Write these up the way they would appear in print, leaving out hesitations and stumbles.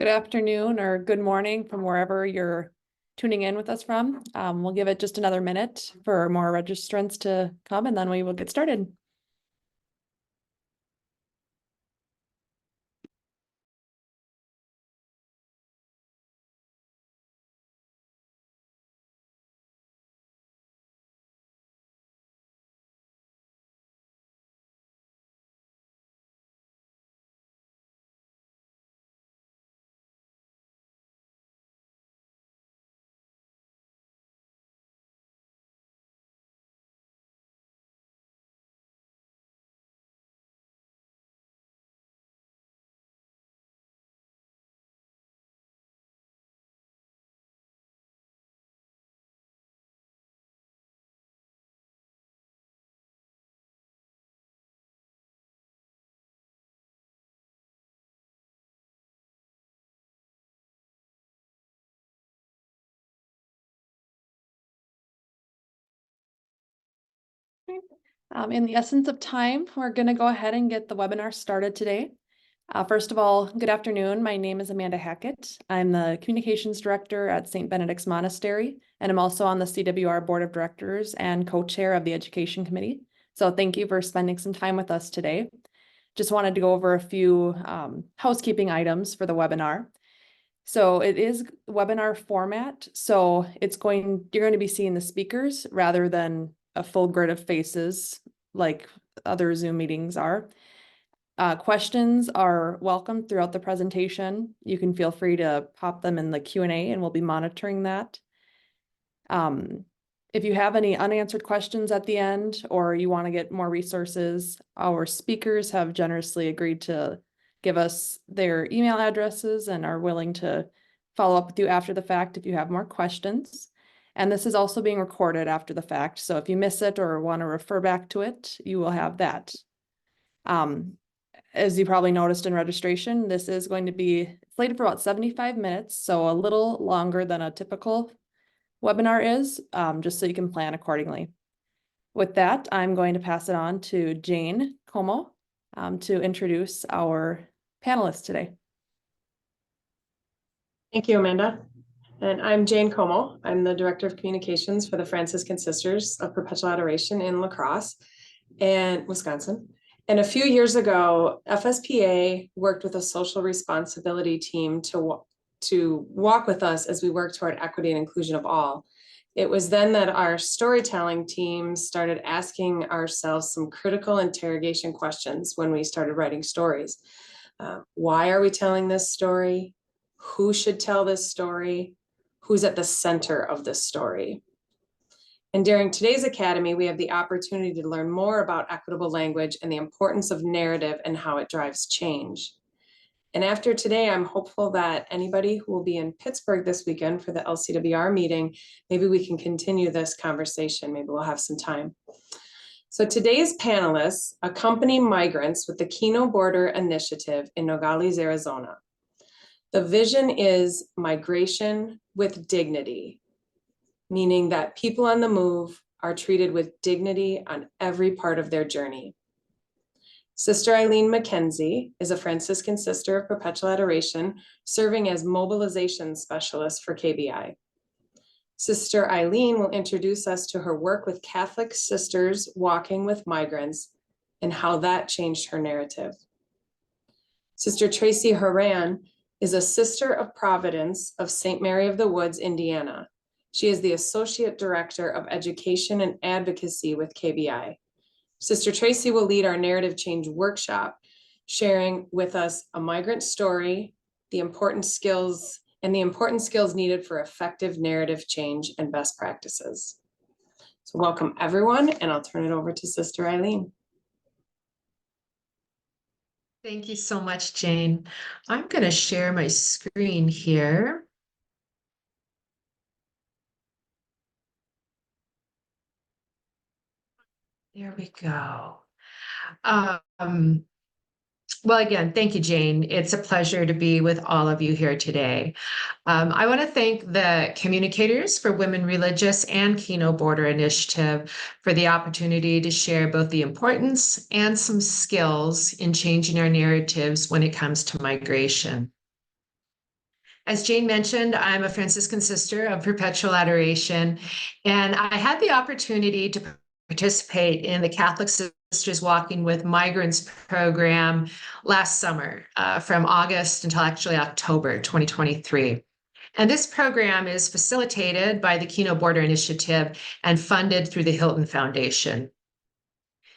Good afternoon or good morning from wherever you're tuning in with us from. We'll give it just another minute for more registrants to come and then we will get started. In the essence of time, we're going to go ahead and get the webinar started today. First of all, good afternoon. My name is Amanda Hackett. I'm the Communications Director at St. Benedict's Monastery, and I'm also on the CWR Board of Directors and co-chair of the Education Committee. So thank you for spending some time with us today. Just wanted to go over a few housekeeping items for the webinar. So it is webinar format. So you're going to be seeing the speakers rather than a full grid of faces like other Zoom meetings are. Questions are welcome throughout the presentation. You can feel free to pop them in the Q&A and we'll be monitoring that. If you have any unanswered questions at the end or you want to get more resources, our speakers have generously agreed to give us their email addresses and are willing to follow up with you after the fact if you have more questions. And this is also being recorded after the fact. So if you miss it or want to refer back to it, you will have that. As you probably noticed in registration, this is going to be slated for about 75 minutes, so a little longer than a typical webinar is, just so you can plan accordingly. With that, I'm going to pass it on to Jane Como to introduce our panelists today. Thank you, Amanda. And I'm Jane Como. I'm the Director of Communications for the Franciscan Sisters of Perpetual Adoration in La Crosse and Wisconsin. And a few years ago, FSPA worked with a social responsibility team to walk with us as we work toward equity and inclusion of all. It was then that our storytelling team started asking ourselves some critical interrogation questions when we started writing stories. Why are we telling this story? Who should tell this story? Who's at the center of this story? And during today's Academy, we have the opportunity to learn more about equitable language and the importance of narrative and how it drives change. And after today, I'm hopeful that anybody who will be in Pittsburgh this weekend for the LCWR meeting, maybe we can continue this conversation. Maybe we'll have some time. So today's panelists accompany migrants with the Kino Border Initiative in Nogales, Arizona. The vision is migration with dignity, meaning that people on the move are treated with dignity on every part of their journey. Sister Eileen McKenzie is a Franciscan Sister of Perpetual Adoration, serving as Mobilization Specialist for KBI. Sister Eileen will introduce us to her work with Catholic sisters walking with migrants and how that changed her narrative. Sister Tracey Horan is a Sister of Providence of St. Mary of the Woods, Indiana. She is the Associate Director of Education and Advocacy with KBI. Sister Tracey will lead our narrative change workshop, sharing with us a migrant story, the important skills needed for effective narrative change and best practices. So welcome everyone, and I'll turn it over to Sister Eileen. Thank you so much, Jane. I'm going to share my screen here. There we go. Well, again, thank you, Jane. It's a pleasure to be with all of you here today. I want to thank the communicators for Women Religious and Kino Border Initiative for the opportunity to share both the importance and some skills in changing our narratives when it comes to migration. As Jane mentioned, I'm a Franciscan sister of Perpetual Adoration, and I had the opportunity to participate in the Catholic Sisters Walking with Migrants program last summer, from August until actually October 2023. And this program is facilitated by the Kino Border Initiative and funded through the Hilton Foundation.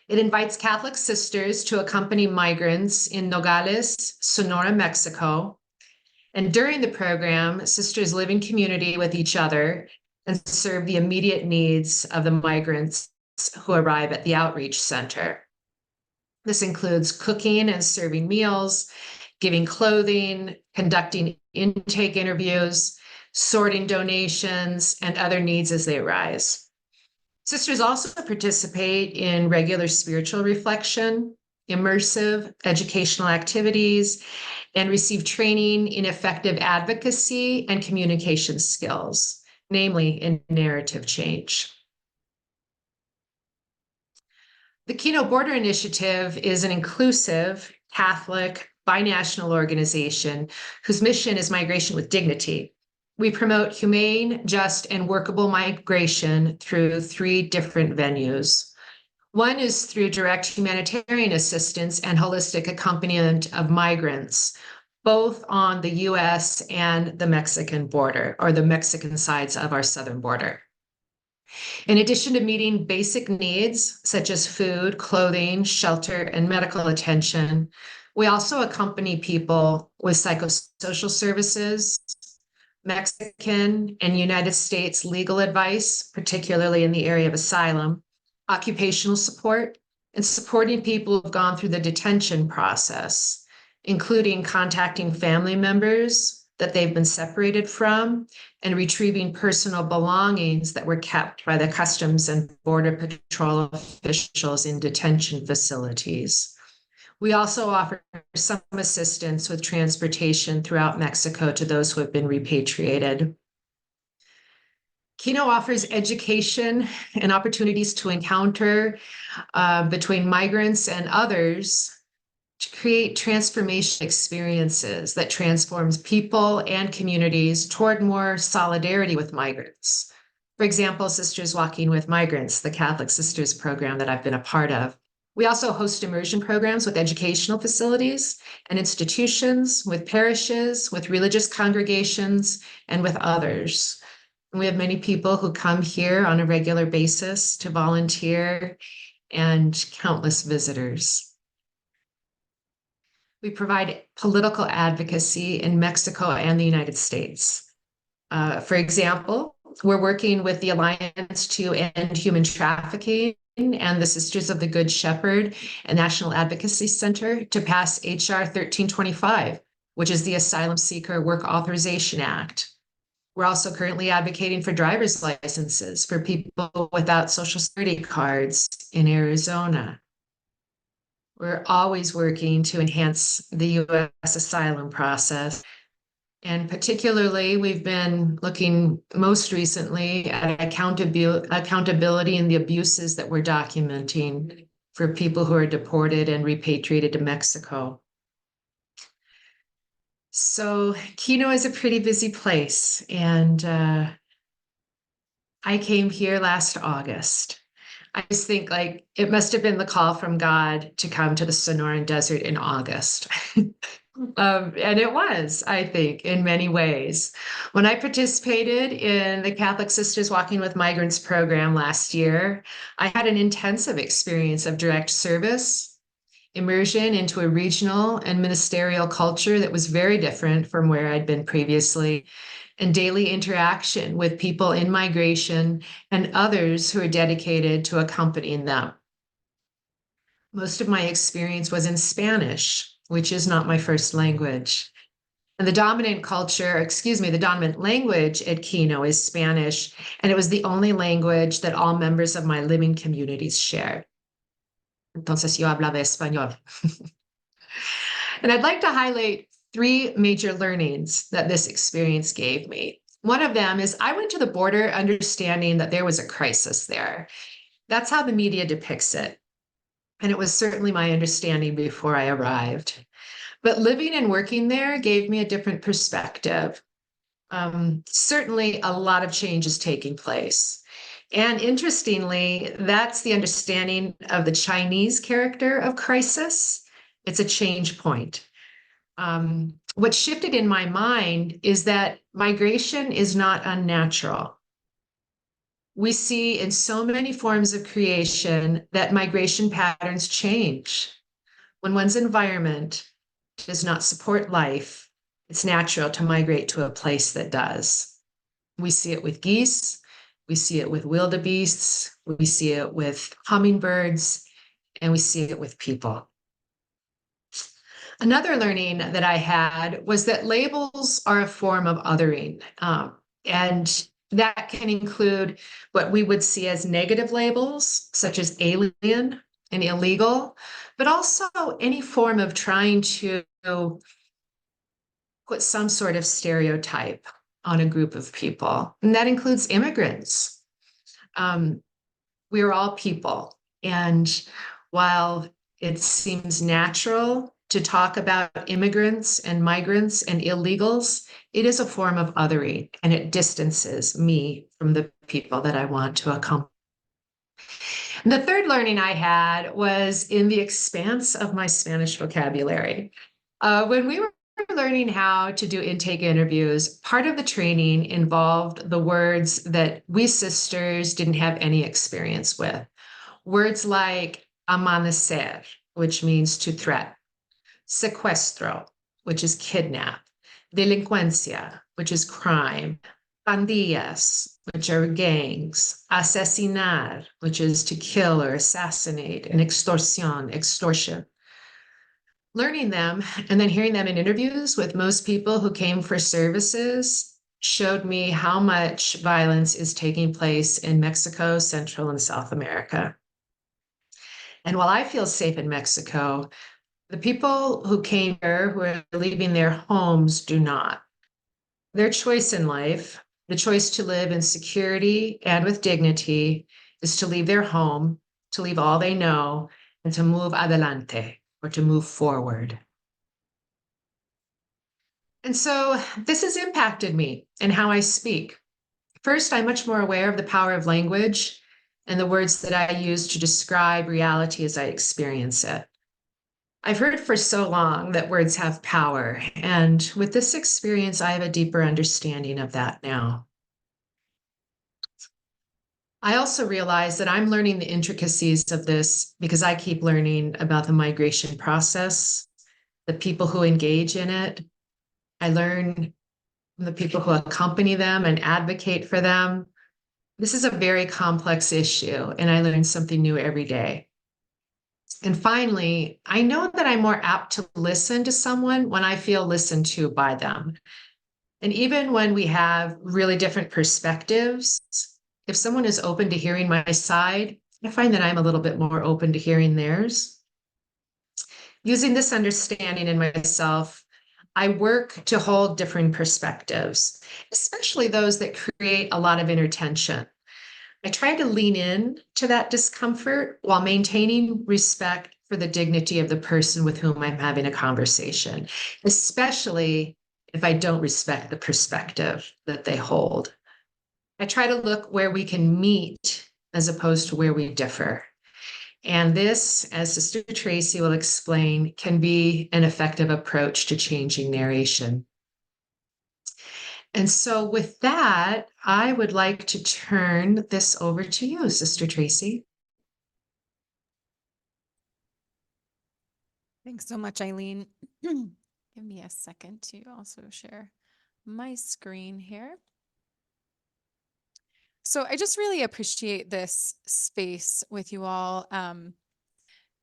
It invites Catholic sisters to accompany migrants in Nogales, Sonora, Mexico. And during the program, sisters live in community with each other and serve the immediate needs of the migrants who arrive at the outreach center. This includes cooking and serving meals, giving clothing, conducting intake interviews, sorting donations, and other needs as they arise. Sisters also participate in regular spiritual reflection, immersive educational activities, and receive training in effective advocacy and communication skills, namely in narrative change. The Kino Border Initiative is an inclusive, Catholic, binational organization whose mission is migration with dignity. We promote humane, just, and workable migration through 3 different venues. One is through direct humanitarian assistance and holistic accompaniment of migrants, both on the US and the Mexican border, or the Mexican sides of our southern border. In addition to meeting basic needs such as food, clothing, shelter, and medical attention, we also accompany people with psychosocial services, Mexican and United States legal advice, particularly in the area of asylum, occupational support, and supporting people who've gone through the detention process, including contacting family members that they've been separated from and retrieving personal belongings that were kept by the Customs and Border Patrol officials in detention facilities. We also offer some assistance with transportation throughout Mexico to those who have been repatriated. Kino offers education and opportunities to encounter between migrants and others to create transformation experiences that transforms people and communities toward more solidarity with migrants. For example, Sisters Walking with Migrants, the Catholic Sisters program that I've been a part of. We also host immersion programs with educational facilities and institutions, with parishes, with religious congregations, and with others. And we have many people who come here on a regular basis to volunteer, and countless visitors. We provide political advocacy in Mexico and the United States. For example, we're working with the Alliance to End Human Trafficking and the Sisters of the Good Shepherd and National Advocacy Center to pass HR 1325, which is the Asylum Seeker Work Authorization Act. We're also currently advocating for driver's licenses for people without Social Security cards in Arizona. We're always working to enhance the U.S. asylum process. And particularly, we've been looking most recently at accountability and the abuses that we're documenting for people who are deported and repatriated to Mexico. So Kino is a pretty busy place, and I came here last August. I just think like it must have been the call from God to come to the Sonoran Desert in August. And it was, I think, in many ways. When I participated in the Catholic Sisters Walking with Migrants program last year, I had an intensive experience of direct service, immersion into a regional and ministerial culture that was very different from where I'd been previously, and daily interaction with people in migration and others who are dedicated to accompanying them. Most of my experience was in Spanish, which is not my first language. And the dominant language at Kino is Spanish, and it was the only language that all members of my living communities shared. Entonces yo hablaba español. And I'd like to highlight 3 major learnings that this experience gave me. One of them is I went to the border understanding that there was a crisis there. That's how the media depicts it. And it was certainly my understanding before I arrived. But living and working there gave me a different perspective. Certainly a lot of change is taking place. And interestingly, that's the understanding of the Chinese character of crisis. It's a change point. What shifted in my mind is that migration is not unnatural. We see in so many forms of creation that migration patterns change. When one's environment does not support life, it's natural to migrate to a place that does. We see it with geese, we see it with wildebeests, we see it with hummingbirds, and we see it with people. Another learning that I had was that labels are a form of othering, and that can include what we would see as negative labels, such as alien and illegal, but also any form of trying to put some sort of stereotype on a group of people. And that includes immigrants. We are all people. And while it seems natural to talk about immigrants and migrants and illegals, it is a form of othering, and it distances me from the people that I want to accompany. And the third learning I had was in the expanse of my Spanish vocabulary. When we were learning how to do intake interviews, part of the training involved the words that we sisters didn't have any experience with. Words like amanecer, which means to threat, secuestro, which is kidnap, delincuencia, which is crime, pandillas, which are gangs, asesinar, which is to kill or assassinate, and extorsión, extortion. Learning them and then hearing them in interviews with most people who came for services showed me how much violence is taking place in Mexico, Central and South America. And while I feel safe in Mexico, the people who came here, who are leaving their homes, do not. Their choice in life, the choice to live in security and with dignity, is to leave their home, to leave all they know, and to move adelante, or to move forward. And so this has impacted me and how I speak. First, I'm much more aware of the power of language and the words that I use to describe reality as I experience it. I've heard for so long that words have power, and with this experience, I have a deeper understanding of that now. I also realize that I'm learning the intricacies of this because I keep learning about the migration process, the people who engage in it. I learn from the people who accompany them and advocate for them. This is a very complex issue, and I learn something new every day. And finally, I know that I'm more apt to listen to someone when I feel listened to by them. And even when we have really different perspectives, if someone is open to hearing my side, I find that I'm a little bit more open to hearing theirs. Using this understanding in myself, I work to hold different perspectives, especially those that create a lot of inner tension. I try to lean in to that discomfort while maintaining respect for the dignity of the person with whom I'm having a conversation, especially if I don't respect the perspective that they hold. I try to look where we can meet as opposed to where we differ. And this, as Sister Tracey will explain, can be an effective approach to changing narration. And so with that, I would like to turn this over to you, Sister Tracey. Thanks so much, Eileen. Give me a second to also share my screen here. So I just really appreciate this space with you all,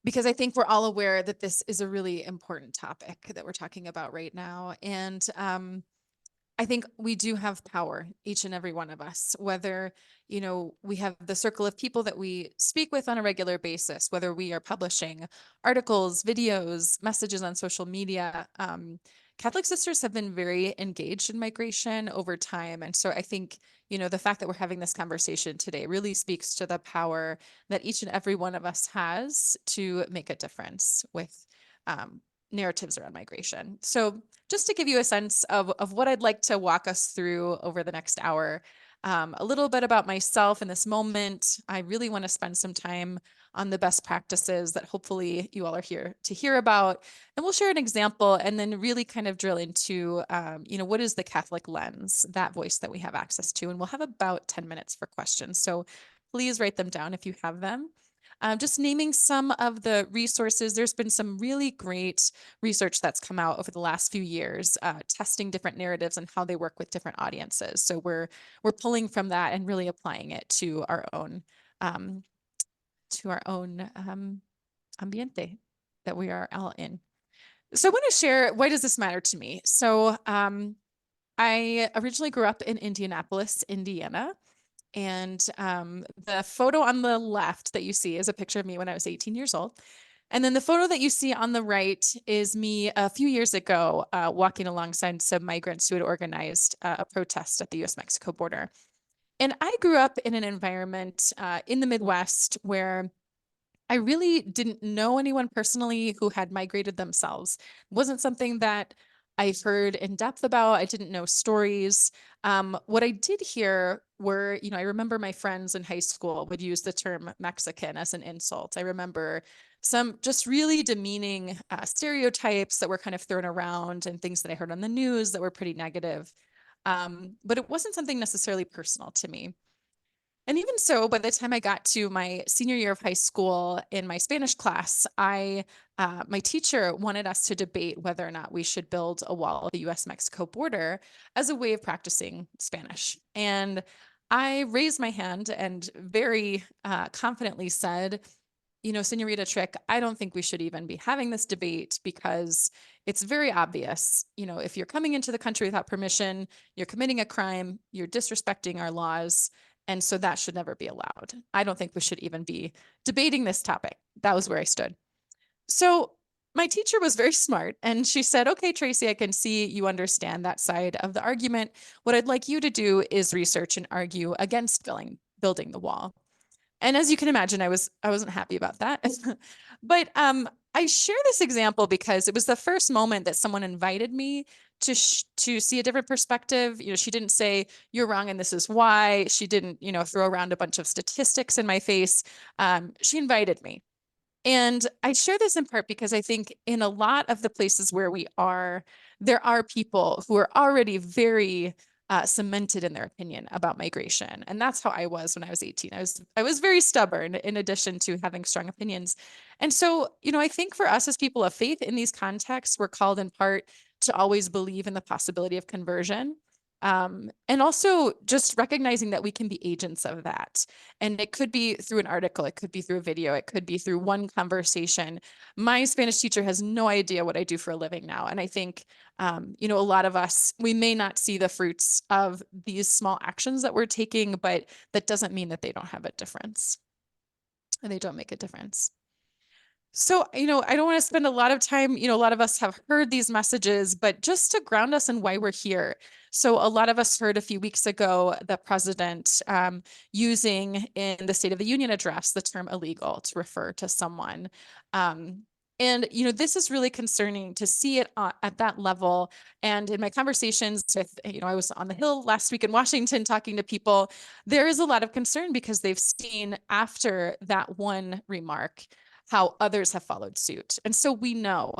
because I think we're all aware that this is a really important topic that we're talking about right now. And I think we do have power, each and every one of us, whether, we have the circle of people that we speak with on a regular basis, whether we are publishing articles, videos, messages on social media. Catholic sisters have been very engaged in migration over time. And so I think, the fact that we're having this conversation today really speaks to the power that each and every one of us has to make a difference with narratives around migration. So just to give you a sense of what I'd like to walk us through over the next hour, a little bit about myself in this moment. I really want to spend some time on the best practices that hopefully you all are here to hear about. And we'll share an example and then really kind of drill into, what is the Catholic lens, that voice that we have access to. And we'll have about 10 minutes for questions. So please write them down if you have them. Just naming some of the resources. There's been some really great research that's come out over the last few years, testing different narratives and how they work with different audiences. So we're pulling from that and really applying it to our own ambiente that we are all in. So I want to share, why does this matter to me? So I originally grew up in Indianapolis, Indiana. And the photo on the left that you see is a picture of me when I was 18 years old. And then the photo that you see on the right is me a few years ago walking alongside some migrants who had organized a protest at the US-Mexico border. And I grew up in an environment in the Midwest where I really didn't know anyone personally who had migrated themselves. It wasn't something that I heard in depth about. I didn't know stories. What I did hear were, I remember my friends in high school would use the term Mexican as an insult. I remember some just really demeaning stereotypes that were kind of thrown around and things that I heard on the news that were pretty negative. But it wasn't something necessarily personal to me. And even so, by the time I got to my senior year of high school in my Spanish class, my teacher wanted us to debate whether or not we should build a wall at the US-Mexico border as a way of practicing Spanish. And I raised my hand and very confidently said, Senorita Trick, I don't think we should even be having this debate because it's very obvious. If you're coming into the country without permission, you're committing a crime, you're disrespecting our laws. And so that should never be allowed. I don't think we should even be debating this topic. That was where I stood. So my teacher was very smart and she said, okay, Tracey, I can see you understand that side of the argument. What I'd like you to do is research and argue against building the wall. And as you can imagine, I wasn't happy about that. But I share this example because it was the first moment that someone invited me to see a different perspective. She didn't say you're wrong and this is why. She didn't, throw around a bunch of statistics in my face. She invited me. And I share this in part because I think in a lot of the places where we are, there are people who are already very cemented in their opinion about migration. And that's how I was when I was 18. I was very stubborn in addition to having strong opinions. And so, I think for us as people of faith in these contexts, we're called in part to always believe in the possibility of conversion. And also just recognizing that we can be agents of that. And it could be through an article, it could be through a video, it could be through one conversation. My Spanish teacher has no idea what I do for a living now. And I think, a lot of us, we may not see the fruits of these small actions that we're taking, but that doesn't mean that they don't have a difference. And they don't make a difference. So, I don't want to spend a lot of time, a lot of us have heard these messages, but just to ground us in why we're here. So a lot of us heard a few weeks ago the president using in the State of the Union address the term illegal to refer to someone. And, this is really concerning to see it at that level. And in my conversations with, I was on the Hill last week in Washington talking to people, there is a lot of concern because they've seen after that one remark how others have followed suit. And so we know,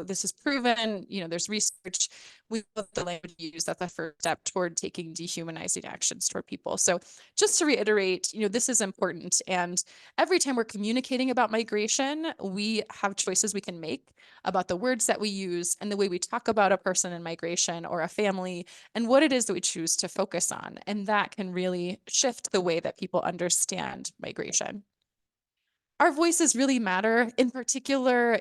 this is proven, there's research, we know the language used, that's the first step toward taking dehumanizing actions toward people. So just to reiterate, this is important. And every time we're communicating about migration, we have choices we can make about the words that we use and the way we talk about a person in migration or a family and what it is that we choose to focus on. And that can really shift the way that people understand migration. Our voices really matter, in particular,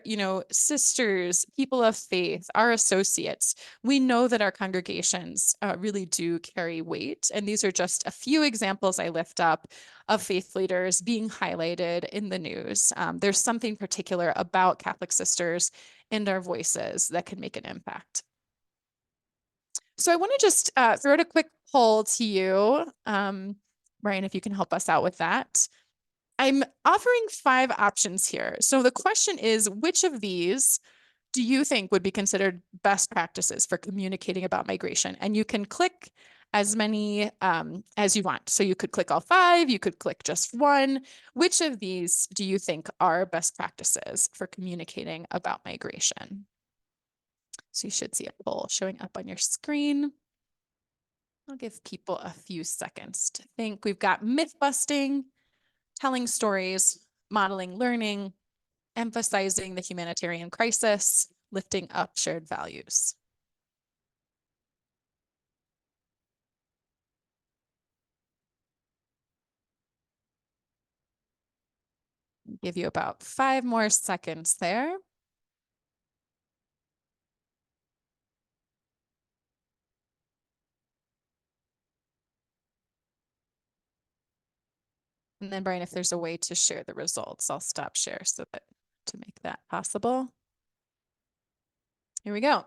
sisters, people of faith, our associates. We know that our congregations really do carry weight. And these are just a few examples I lift up of faith leaders being highlighted in the news. There's something particular about Catholic sisters and our voices that can make an impact. So I want to just throw out a quick poll to you. Ryan, if you can help us out with that. I'm offering 5 options here. So the question is, which of these do you think would be considered best practices for communicating about migration? And you can click as many as you want. So you could click all 5, you could click just one. Which of these do you think are best practices for communicating about migration? So you should see a poll showing up on your screen. I'll give people a few seconds to think. We've got myth busting, telling stories, modeling learning, emphasizing the humanitarian crisis, lifting up shared values. Give you about 5 more seconds there. And then Brian, if there's a way to share the results, I'll stop share so that to make that possible. Here we go.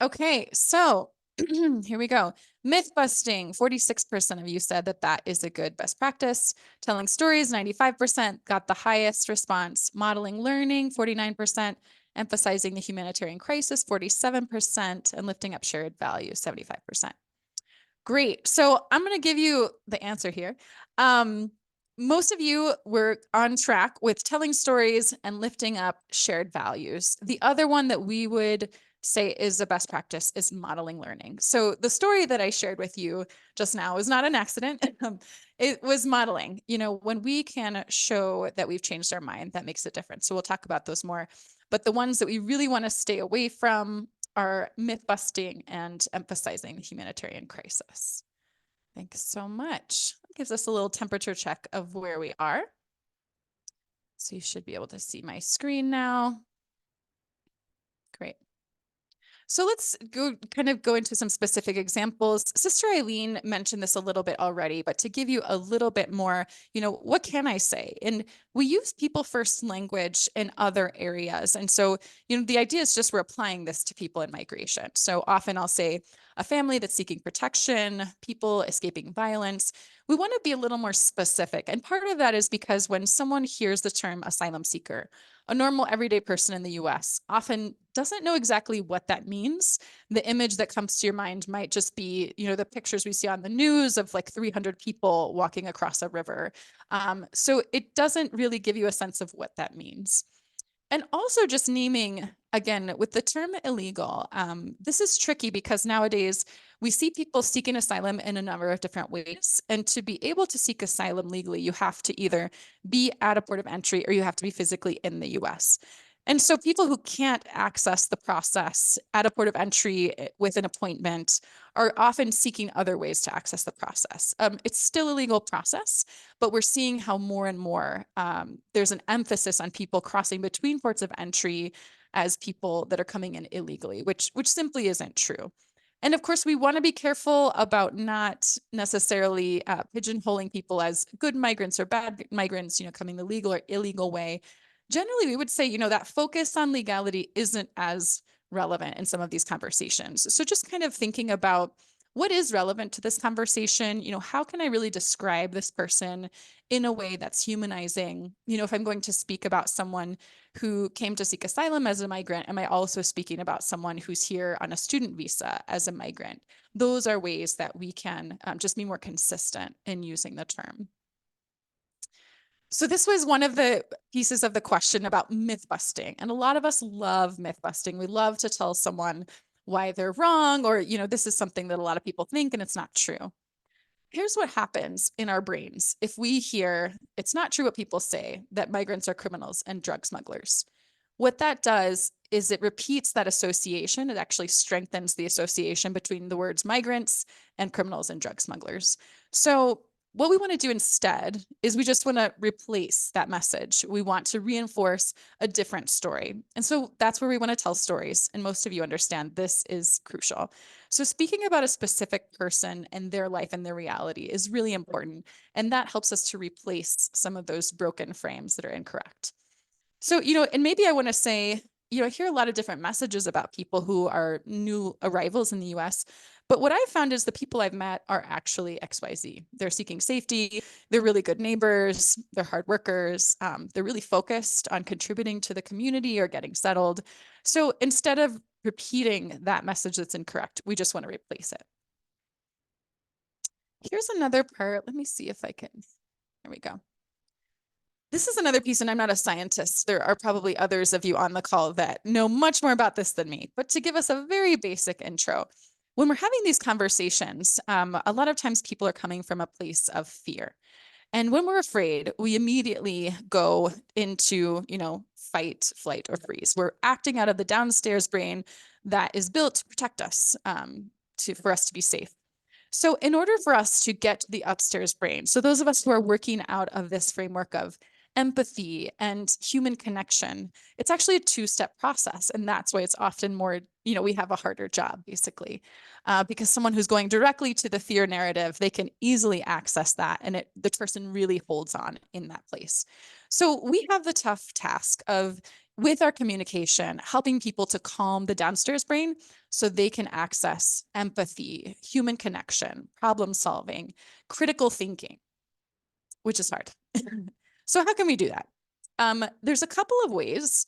Okay, so here we go. Myth busting, 46% of you said that that is a good best practice. Telling stories, 95% got the highest response. Modeling learning, 49%. Emphasizing the humanitarian crisis, 47%. And lifting up shared values, 75%. Great. So I'm going to give you the answer here. Most of you were on track with telling stories and lifting up shared values. The other one that we would say is a best practice is modeling learning. So the story that I shared with you just now is not an accident. It was modeling. You know, when we can show that we've changed our mind, that makes a difference. So we'll talk about those more. But the ones that we really want to stay away from are myth busting and emphasizing the humanitarian crisis. Thanks so much. That gives us a little temperature check of where we are. So you should be able to see my screen now. Great. So let's go into some specific examples. Sister Eileen mentioned this a little bit already, but to give you a little bit more, you know, what can I say? And we use people first language in other areas. And so, you know, the idea is just we're applying this to people in migration. So often I'll say a family that's seeking protection, people escaping violence. We want to be a little more specific. And part of that is because when someone hears the term asylum seeker, a normal everyday person in the US often doesn't know exactly what that means. The image that comes to your mind might just be, you know, the pictures we see on the news of like 300 people walking across a river. So it doesn't really give you a sense of what that means. And also just naming, again, with the term illegal, this is tricky because nowadays we see people seeking asylum in a number of different ways. And to be able to seek asylum legally, you have to either be at a port of entry or you have to be physically in the US. And so people who can't access the process at a port of entry with an appointment are often seeking other ways to access the process. It's still a legal process, but we're seeing how more and more there's an emphasis on people crossing between ports of entry as people that are coming in illegally, which simply isn't true. And of course, we want to be careful about not necessarily pigeonholing people as good migrants or bad migrants, you know, coming the legal or illegal way. Generally, we would say, you know, that focus on legality isn't as relevant in some of these conversations. So just kind of thinking about what is relevant to this conversation, you know, how can I really describe this person in a way that's humanizing? You know, if I'm going to speak about someone who came to seek asylum as a migrant, am I also speaking about someone who's here on a student visa as a migrant? Those are ways that we can just be more consistent in using the term. So this was one of the pieces of the question about myth busting. And a lot of us love myth busting. We love to tell someone why they're wrong, or, you know, this is something that a lot of people think and it's not true. Here's what happens in our brains if we hear it's not true what people say, that migrants are criminals and drug smugglers. What that does is it repeats that association. It actually strengthens the association between the words migrants and criminals and drug smugglers. So what we want to do instead is we just want to replace that message. We want to reinforce a different story. And so that's where we want to tell stories. And most of you understand this is crucial. So speaking about a specific person and their life and their reality is really important. And that helps us to replace some of those broken frames that are incorrect. So, you know, and maybe I want to say, I hear a lot of different messages about people who are new arrivals in the US. But what I've found is the people I've met are actually XYZ. They're seeking safety. They're really good neighbors. They're hard workers. They're really focused on contributing to the community or getting settled. So instead of repeating that message that's incorrect, we just want to replace it. Here's another part. Let me see if I can. There we go. This is another piece, and I'm not a scientist. There are probably others of you on the call that know much more about this than me, but to give us a very basic intro, when we're having these conversations, a lot of times people are coming from a place of fear. And when we're afraid, we immediately go into, fight, flight, or freeze. We're acting out of the downstairs brain that is built to protect us, for us to be safe. So in order for us to get to the upstairs brain, so those of us who are working out of this framework of empathy and human connection, it's actually a two-step process. And that's why it's often more, we have a harder job, basically, because someone who's going directly to the fear narrative, they can easily access that. And the person really holds on in that place. So we have the tough task of, with our communication, helping people to calm the downstairs brain so they can access empathy, human connection, problem solving, critical thinking, which is hard. So how can we do that? There's a couple of ways.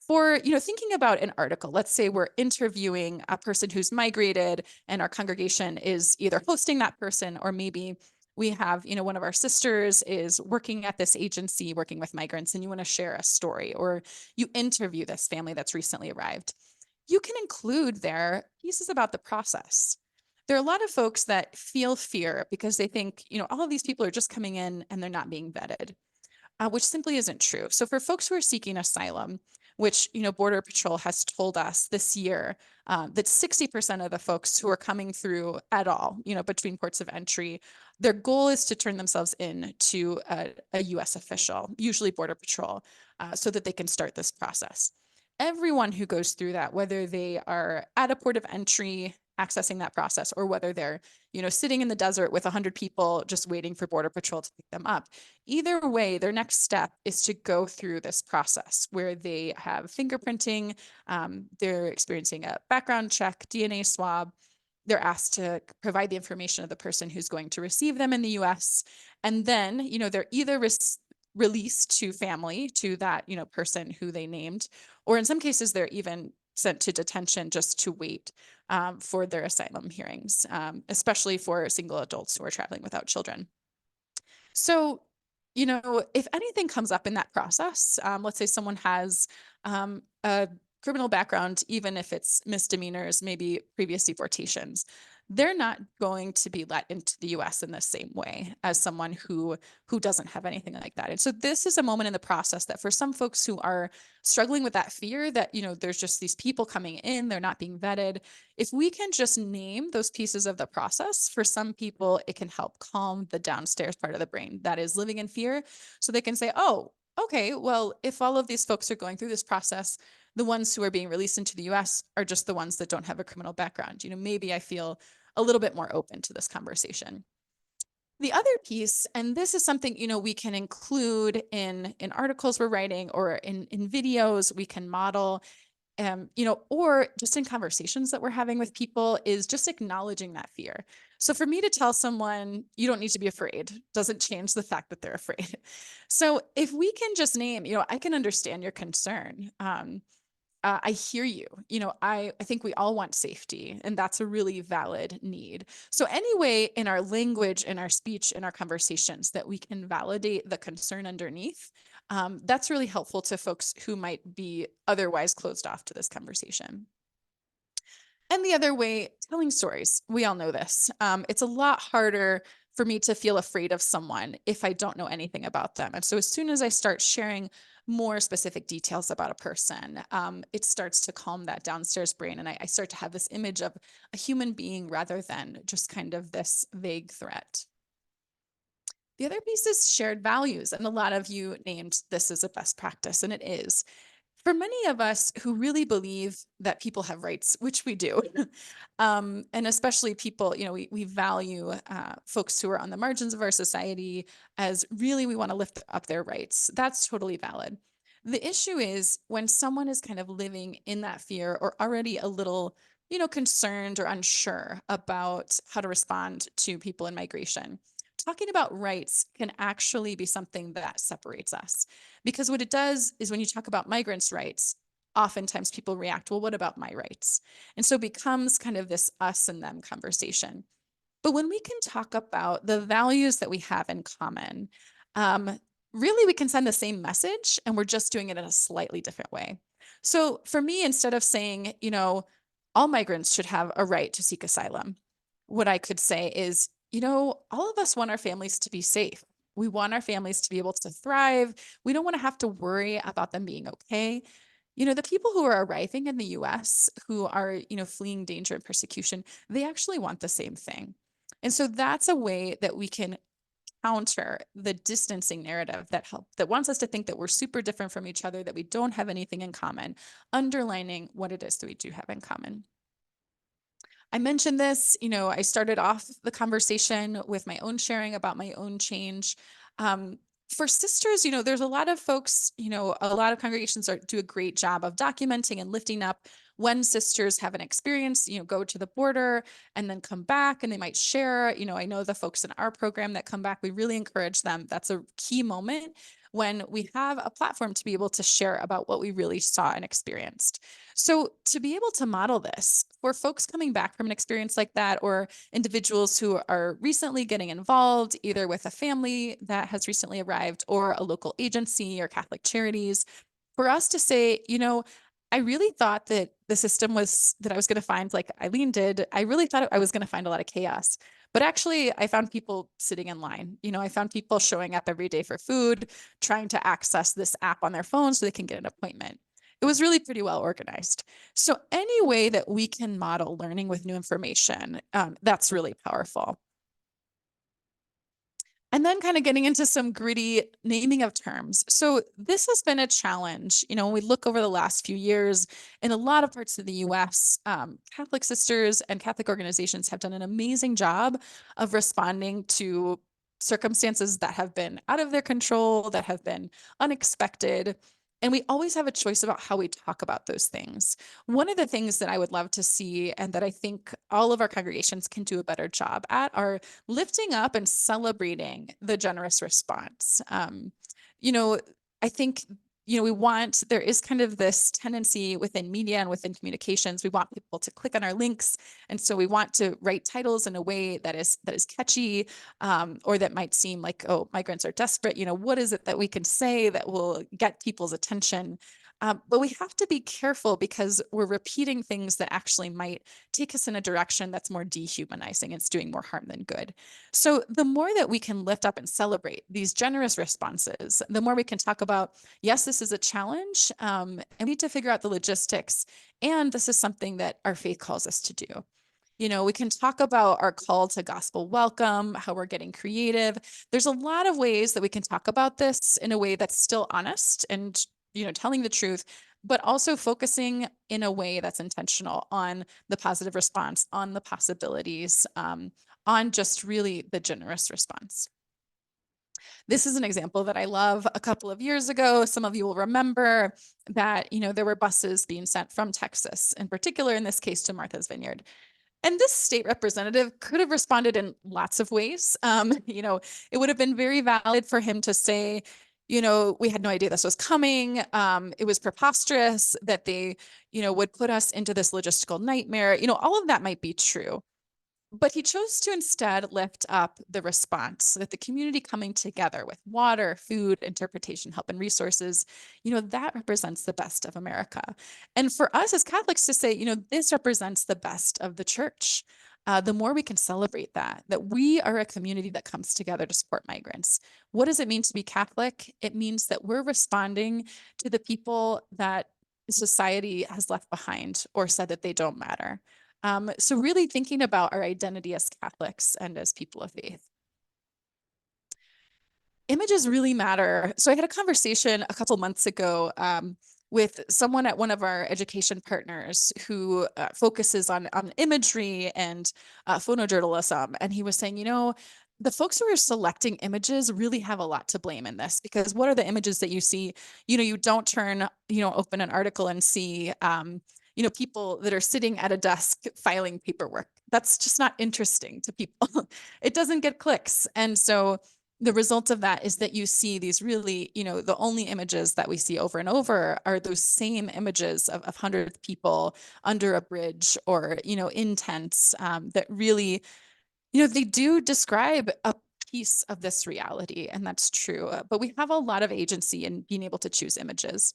For, thinking about an article, let's say we're interviewing a person who's migrated and our congregation is either hosting that person, or maybe we have, one of our sisters is working at this agency, working with migrants, and you want to share a story, or you interview this family that's recently arrived. You can include their pieces about the process. There are a lot of folks that feel fear because they think, all of these people are just coming in and they're not being vetted. Which simply isn't true. So for folks who are seeking asylum, which, Border Patrol has told us this year that 60% of the folks who are coming through at all, between ports of entry, their goal is to turn themselves in to a US official, usually Border Patrol, so that they can start this process. Everyone who goes through that, whether they are at a port of entry accessing that process, or whether they're, sitting in the desert with 100 people just waiting for Border Patrol to pick them up. Either way, their next step is to go through this process where they have fingerprinting, they're experiencing a background check, DNA swab. They're asked to provide the information of the person who's going to receive them in the US. And then, they're either released to family, to that, person who they named, or in some cases, they're even sent to detention just to wait for their asylum hearings, especially for single adults who are traveling without children. So, if anything comes up in that process, let's say someone has a criminal background, even if it's misdemeanors, maybe previous deportations, they're not going to be let into the US in the same way as someone who doesn't have anything like that. And so this is a moment in the process that for some folks who are struggling with that fear that, there's just these people coming in, they're not being vetted. If we can just name those pieces of the process, for some people, it can help calm the downstairs part of the brain that is living in fear. So they can say, oh, okay, well, if all of these folks are going through this process, the ones who are being released into the US are just the ones that don't have a criminal background. Maybe I feel a little bit more open to this conversation. The other piece, and this is something, we can include in articles we're writing, or in videos we can model, or just in conversations that we're having with people, is just acknowledging that fear. So for me to tell someone, you don't need to be afraid, doesn't change the fact that they're afraid. So if we can just name, I can understand your concern. I hear you. I think we all want safety, and that's a really valid need. So anyway, in our language, in our speech, in our conversations, that we can validate the concern underneath, that's really helpful to folks who might be otherwise closed off to this conversation. And the other way, telling stories. We all know this. It's a lot harder for me to feel afraid of someone if I don't know anything about them. And so as soon as I start sharing more specific details about a person, it starts to calm that downstairs brain. And I start to have this image of a human being rather than just kind of this vague threat. The other piece is shared values. And a lot of you named this as a best practice, and it is. For many of us who really believe that people have rights, which we do, and especially people, we value folks who are on the margins of our society, as really we want to lift up their rights. That's totally valid. The issue is when someone is kind of living in that fear or already a little, concerned or unsure about how to respond to people in migration. Talking about rights can actually be something that separates us. Because what it does is when you talk about migrants' rights, oftentimes people react, well, what about my rights? And so it becomes kind of this us and them conversation. But when we can talk about the values that we have in common, really we can send the same message and we're just doing it in a slightly different way. So for me, instead of saying, all migrants should have a right to seek asylum, what I could say is, all of us want our families to be safe. We want our families to be able to thrive. We don't want to have to worry about them being okay. The people who are arriving in the US who are, fleeing danger and persecution, they actually want the same thing. And so that's a way that we can counter the distancing narrative that wants us to think that we're super different from each other, that we don't have anything in common, underlining what it is that we do have in common. I mentioned this, I started off the conversation with my own sharing about my own change. For sisters, there's a lot of folks, a lot of congregations do a great job of documenting and lifting up when sisters have an experience, go to the border and then come back and they might share. I know the folks in our program that come back, we really encourage them. That's a key moment when we have a platform to be able to share about what we really saw and experienced. So to be able to model this for folks coming back from an experience like that, or individuals who are recently getting involved, either with a family that has recently arrived or a local agency or Catholic charities, for us to say, I really thought that the system was that I was going to find, like Eileen did, I really thought I was going to find a lot of chaos. But actually, I found people sitting in line. I found people showing up every day for food, trying to access this app on their phone so they can get an appointment. It was really pretty well organized. So any way that we can model learning with new information, that's really powerful. And then kind of getting into some gritty naming of terms. So this has been a challenge. When we look over the last few years in a lot of parts of the US, Catholic sisters and Catholic organizations have done an amazing job of responding to circumstances that have been out of their control, that have been unexpected. And we always have a choice about how we talk about those things. One of the things that I would love to see, and that I think all of our congregations can do a better job at, are lifting up and celebrating the generous response. I think, there is kind of this tendency within media and within communications, we want people to click on our links. And so we want to write titles in a way that is catchy, or that might seem like, oh, migrants are desperate. What is it that we can say that will get people's attention? But we have to be careful because we're repeating things that actually might take us in a direction that's more dehumanizing. It's doing more harm than good. So the more that we can lift up and celebrate these generous responses, the more we can talk about, yes, this is a challenge, and we need to figure out the logistics. And this is something that our faith calls us to do. We can talk about our call to gospel welcome, how we're getting creative. There's a lot of ways that we can talk about this in a way that's still honest and telling the truth, but also focusing in a way that's intentional on the positive response, on the possibilities, on just really the generous response. This is an example that I love. A couple of years ago, some of you will remember that, there were buses being sent from Texas, in particular, in this case, to Martha's Vineyard. And this state representative could have responded in lots of ways. It would have been very valid for him to say, we had no idea this was coming. It was preposterous that they, would put us into this logistical nightmare. All of that might be true. But he chose to instead lift up the response, so that the community coming together with water, food, interpretation, help, and resources, that represents the best of America. And for us as Catholics to say, this represents the best of the church. The more we can celebrate that we are a community that comes together to support migrants. What does it mean to be Catholic? It means that we're responding to the people that society has left behind or said that they don't matter. So really thinking about our identity as Catholics and as people of faith. Images really matter. So I had a conversation a couple months ago with someone at one of our education partners who focuses on imagery and photojournalism. And he was saying, the folks who are selecting images really have a lot to blame in this, because what are the images that you see? You don't turn, open an article and see, people that are sitting at a desk filing paperwork. That's just not interesting to people. It doesn't get clicks. And so the result of that is that you see these really, the only images that we see over and over are those same images of hundreds of people under a bridge or, in tents, that really, they do describe a piece of this reality, and that's true. But we have a lot of agency in being able to choose images.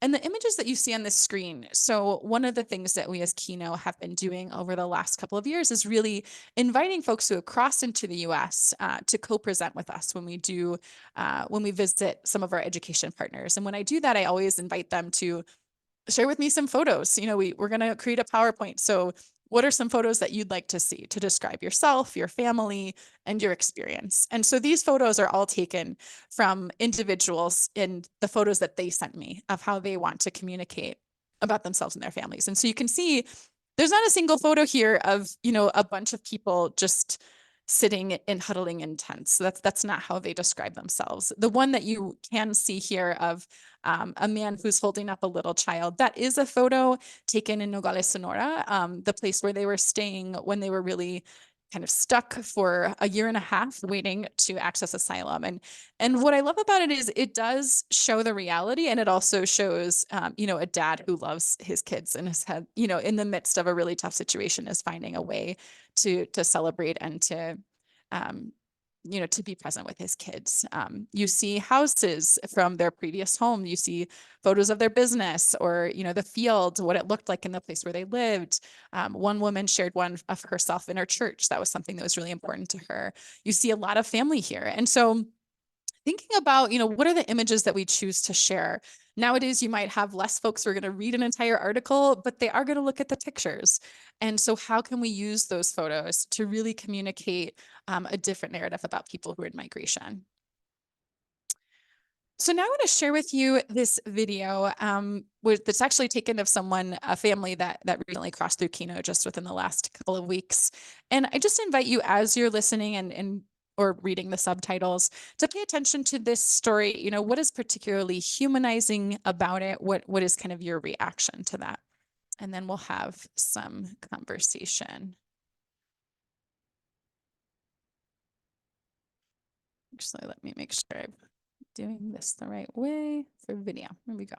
And the images that you see on this screen, so one of the things that we as Kino have been doing over the last couple of years is really inviting folks who have crossed into the US to co-present with us when we visit some of our education partners. And when I do that, I always invite them to share with me some photos. We're going to create a PowerPoint. So what are some photos that you'd like to see to describe yourself, your family, and your experience? And so these photos are all taken from individuals in the photos that they sent me of how they want to communicate about themselves and their families. And so you can see there's not a single photo here of, a bunch of people just sitting and huddling in tents. So that's not how they describe themselves. The one that you can see here of a man who's holding up a little child, that is a photo taken in Nogales, Sonora, the place where they were staying when they were really kind of stuck for a year and a half waiting to access asylum. And what I love about it is it does show the reality, and it also shows, a dad who loves his kids and has had, in the midst of a really tough situation, is finding a way to celebrate and to, to be present with his kids. You see houses from their previous home. You see photos of their business or, the field, what it looked like in the place where they lived. One woman shared one of herself in her church. That was something that was really important to her. You see a lot of family here. And so thinking about, what are the images that we choose to share? Nowadays, you might have less folks who are going to read an entire article, but they are going to look at the pictures. And so how can we use those photos to really communicate a different narrative about people who are in migration? So now I want to share with you this video that's actually taken of a family that recently crossed through Kino just within the last couple of weeks. And I just invite you, as you're listening and or reading the subtitles, to pay attention to this story. What is particularly humanizing about it? What is kind of your reaction to that? And then we'll have some conversation. Actually, let me make sure I'm doing this the right way for video. Here we go.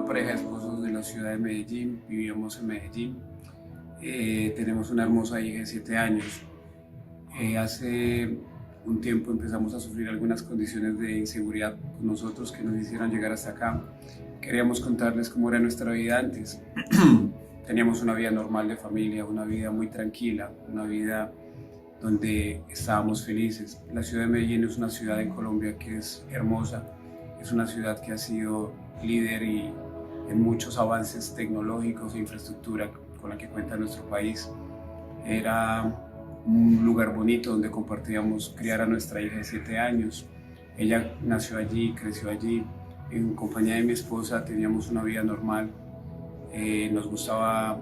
Pareja de esposos de la ciudad de Medellín, vivíamos en Medellín, tenemos una hermosa hija de 7 años. Hace un tiempo empezamos a sufrir algunas condiciones de inseguridad con nosotros que nos hicieron llegar hasta acá. Queríamos contarles cómo era nuestra vida antes. Teníamos una vida normal de familia, una vida muy tranquila, una vida donde estábamos felices. La ciudad de Medellín es una ciudad en Colombia que es hermosa, es una ciudad que ha sido líder y en muchos avances tecnológicos e infraestructura con la que cuenta nuestro país. Era un lugar bonito donde compartíamos criar a nuestra hija de 7 años. Ella nació allí, creció allí. En compañía de mi esposa teníamos una vida normal. Nos gustaba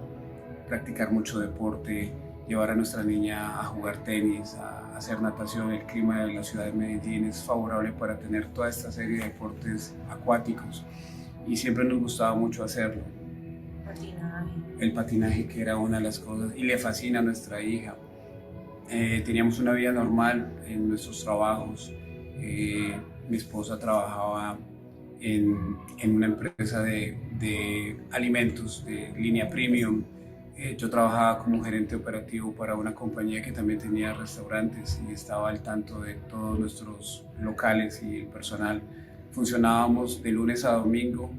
practicar mucho deporte, llevar a nuestra niña a jugar tenis, a hacer natación. El clima de la ciudad de Medellín es favorable para tener toda esta serie de deportes acuáticos y siempre nos gustaba mucho hacerlo. El patinaje, que era una de las cosas, y le fascina a nuestra hija. Teníamos una vida normal en nuestros trabajos. Mi esposa trabajaba en una empresa de alimentos de línea premium. Yo trabajaba como gerente operativo para una compañía que también tenía restaurantes y estaba al tanto de todos nuestros locales y el personal. Funcionábamos de lunes a domingo.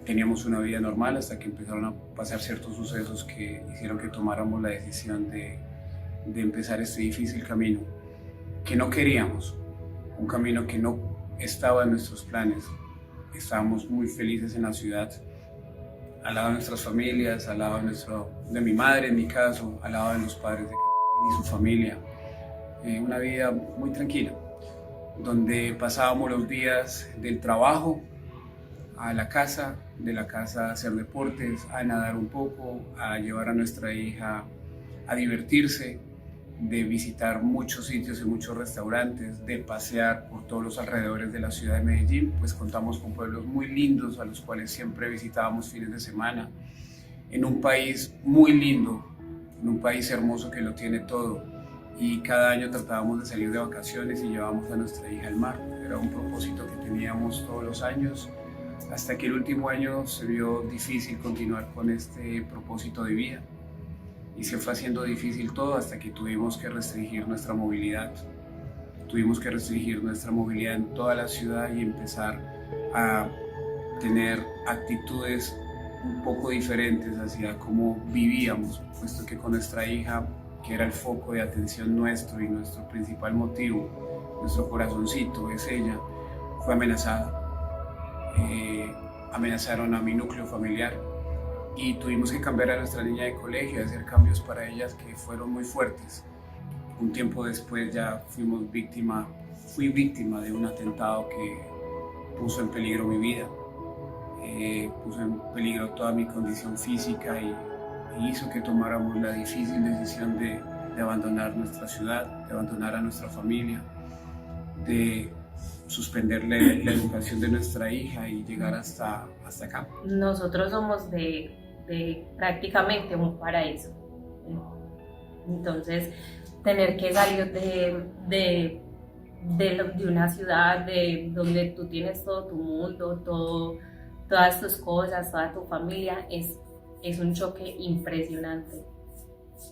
Teníamos una vida normal hasta que empezaron a pasar ciertos sucesos que hicieron que tomáramos la decisión de empezar este difícil camino que no queríamos, un camino que no estaba en nuestros planes. Estábamos muy felices en la ciudad, al lado de nuestras familias, al lado de mi madre en mi caso, al lado de los padres de y su familia, una vida muy tranquila. donde pasábamos los días del trabajo a la casa, de la casa a hacer deportes, a nadar un poco, a llevar a nuestra hija a divertirse, de visitar muchos sitios y muchos restaurantes, de pasear por todos los alrededores de la ciudad de Medellín. Pues contamos con pueblos muy lindos a los cuales siempre visitábamos fines de semana, en un país muy lindo, en un país hermoso que lo tiene todo, y cada año tratábamos de salir de vacaciones y llevábamos a nuestra hija al mar. Era un propósito que teníamos todos los años, hasta que el último año se vio difícil continuar con este propósito de vida. Y se fue haciendo difícil todo hasta que tuvimos que restringir nuestra movilidad. Tuvimos que restringir nuestra movilidad en toda la ciudad y empezar a tener actitudes un poco diferentes hacia cómo vivíamos, puesto que con nuestra hija, que era el foco de atención nuestro y nuestro principal motivo, nuestro corazoncito es ella, fue amenazada. Amenazaron a mi núcleo familiar y tuvimos que cambiar a nuestra niña de colegio y hacer cambios para ellas que fueron muy fuertes. Un tiempo después ya fui víctima de un atentado que puso en peligro mi vida, puso en peligro toda mi condición física y hizo que tomáramos la difícil decisión de abandonar nuestra ciudad, de abandonar a nuestra familia, de suspender la educación de nuestra hija y llegar hasta acá. Nosotros somos de prácticamente un paraíso. Entonces, tener que salir de una ciudad donde tú tienes todo tu mundo, todas tus cosas, toda tu familia, es un choque impresionante,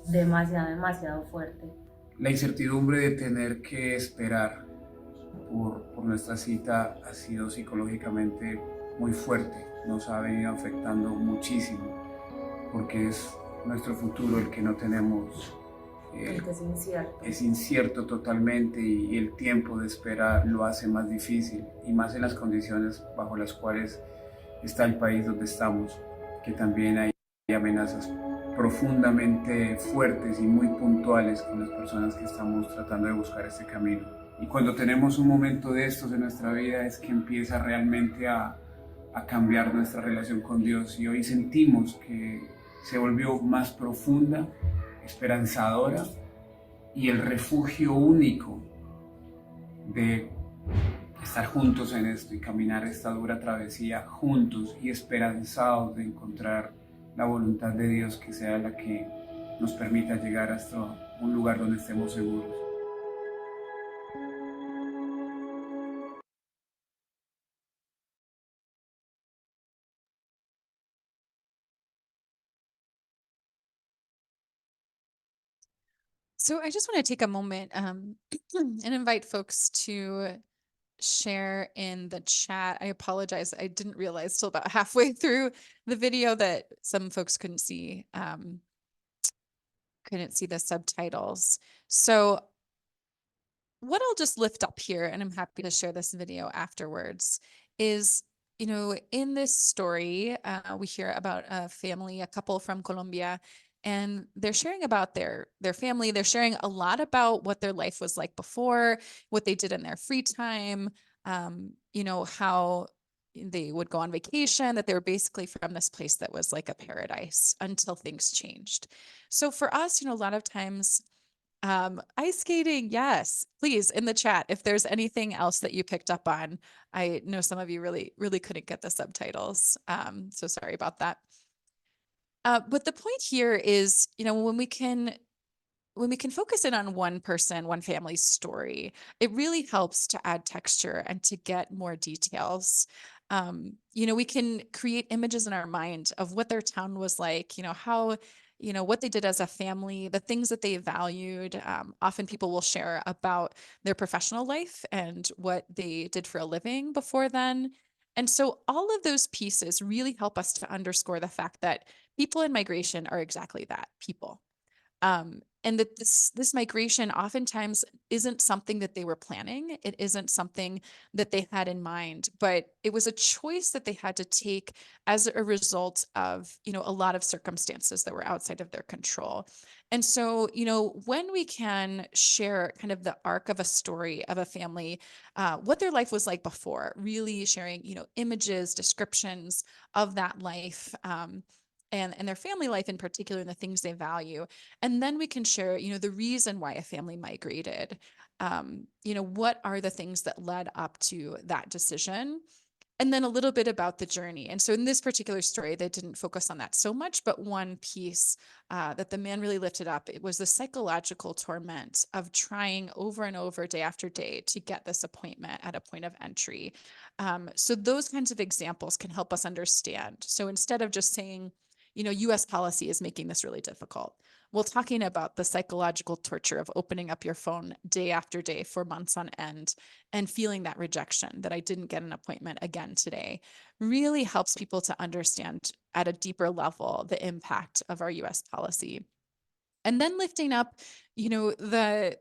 demasiado fuerte. La incertidumbre de tener que esperar por nuestra cita ha sido psicológicamente muy fuerte, nos ha venido afectando muchísimo, porque es nuestro futuro el que no tenemos. El que es incierto. Es incierto totalmente y el tiempo de espera lo hace más difícil, y más en las condiciones bajo las cuales está el país donde estamos, que también hay amenazas profundamente fuertes y muy puntuales con las personas que estamos tratando de buscar este camino. Y cuando tenemos un momento de estos en nuestra vida es que empieza realmente a cambiar nuestra relación con Dios, y hoy sentimos que se volvió más profunda, esperanzadora, y el refugio único de estar juntos en esto y caminar esta dura travesía juntos y esperanzados de encontrar la voluntad de Dios, que sea la que nos permita llegar hasta un lugar donde estemos seguros. So I just want to take a moment and invite folks to share in the chat. I apologize. I didn't realize till about halfway through the video that some folks couldn't see the subtitles. So what I'll just lift up here, and I'm happy to share this video afterwards, is, in this story, we hear about a couple from Colombia, and they're sharing about their family. They're sharing a lot about what their life was like before, what they did in their free time, how they would go on vacation, that they were basically from this place that was like a paradise until things changed. So for us, a lot of times, ice skating, yes, please, in the chat, if there's anything else that you picked up on. I know some of you really, really couldn't get the subtitles. So sorry about that. But the point here is, when we can focus in on one person, one family's story, it really helps to add texture and to get more details. We can create images in our mind of what their town was like, how, what they did as a family, the things that they valued. Often people will share about their professional life and what they did for a living before then. And so all of those pieces really help us to underscore the fact that people in migration are exactly that, people. and that this migration oftentimes isn't something that they were planning. It isn't something that they had in mind, but it was a choice that they had to take as a result of, a lot of circumstances that were outside of their control. And so, when we can share kind of the arc of a story of a family, what their life was like before, really sharing, images, descriptions of that life, and their family life in particular, and the things they value. And then we can share, the reason why a family migrated. What are the things that led up to that decision? And then a little bit about the journey. And so in this particular story, they didn't focus on that so much, but one piece that the man really lifted up, it was the psychological torment of trying over and over, day after day, to get this appointment at a point of entry. So those kinds of examples can help us understand. So instead of just saying, US policy is making this really difficult, well, talking about the psychological torture of opening up your phone day after day for months on end and feeling that rejection that I didn't get an appointment again today really helps people to understand at a deeper level the impact of our US policy. And then lifting up, the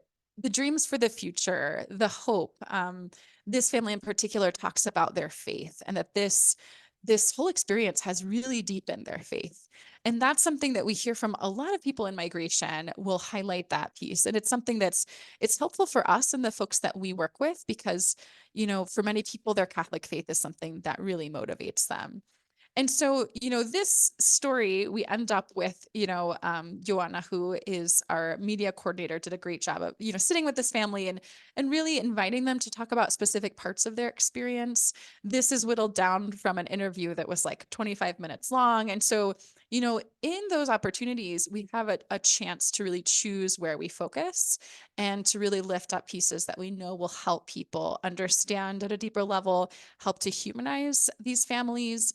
dreams for the future, the hope. This family in particular talks about their faith, and that this whole experience has really deepened their faith. And that's something that we hear from a lot of people in migration will highlight that piece. And it's something it's helpful for us and the folks that we work with, because, for many people, their Catholic faith is something that really motivates them. And so, this story, we end up with, Joanna, who is our media coordinator, did a great job of, sitting with this family and really inviting them to talk about specific parts of their experience. This is whittled down from an interview that was like 25 minutes long. And so, in those opportunities, we have a chance to really choose where we focus and to really lift up pieces that we know will help people understand at a deeper level, help to humanize these families,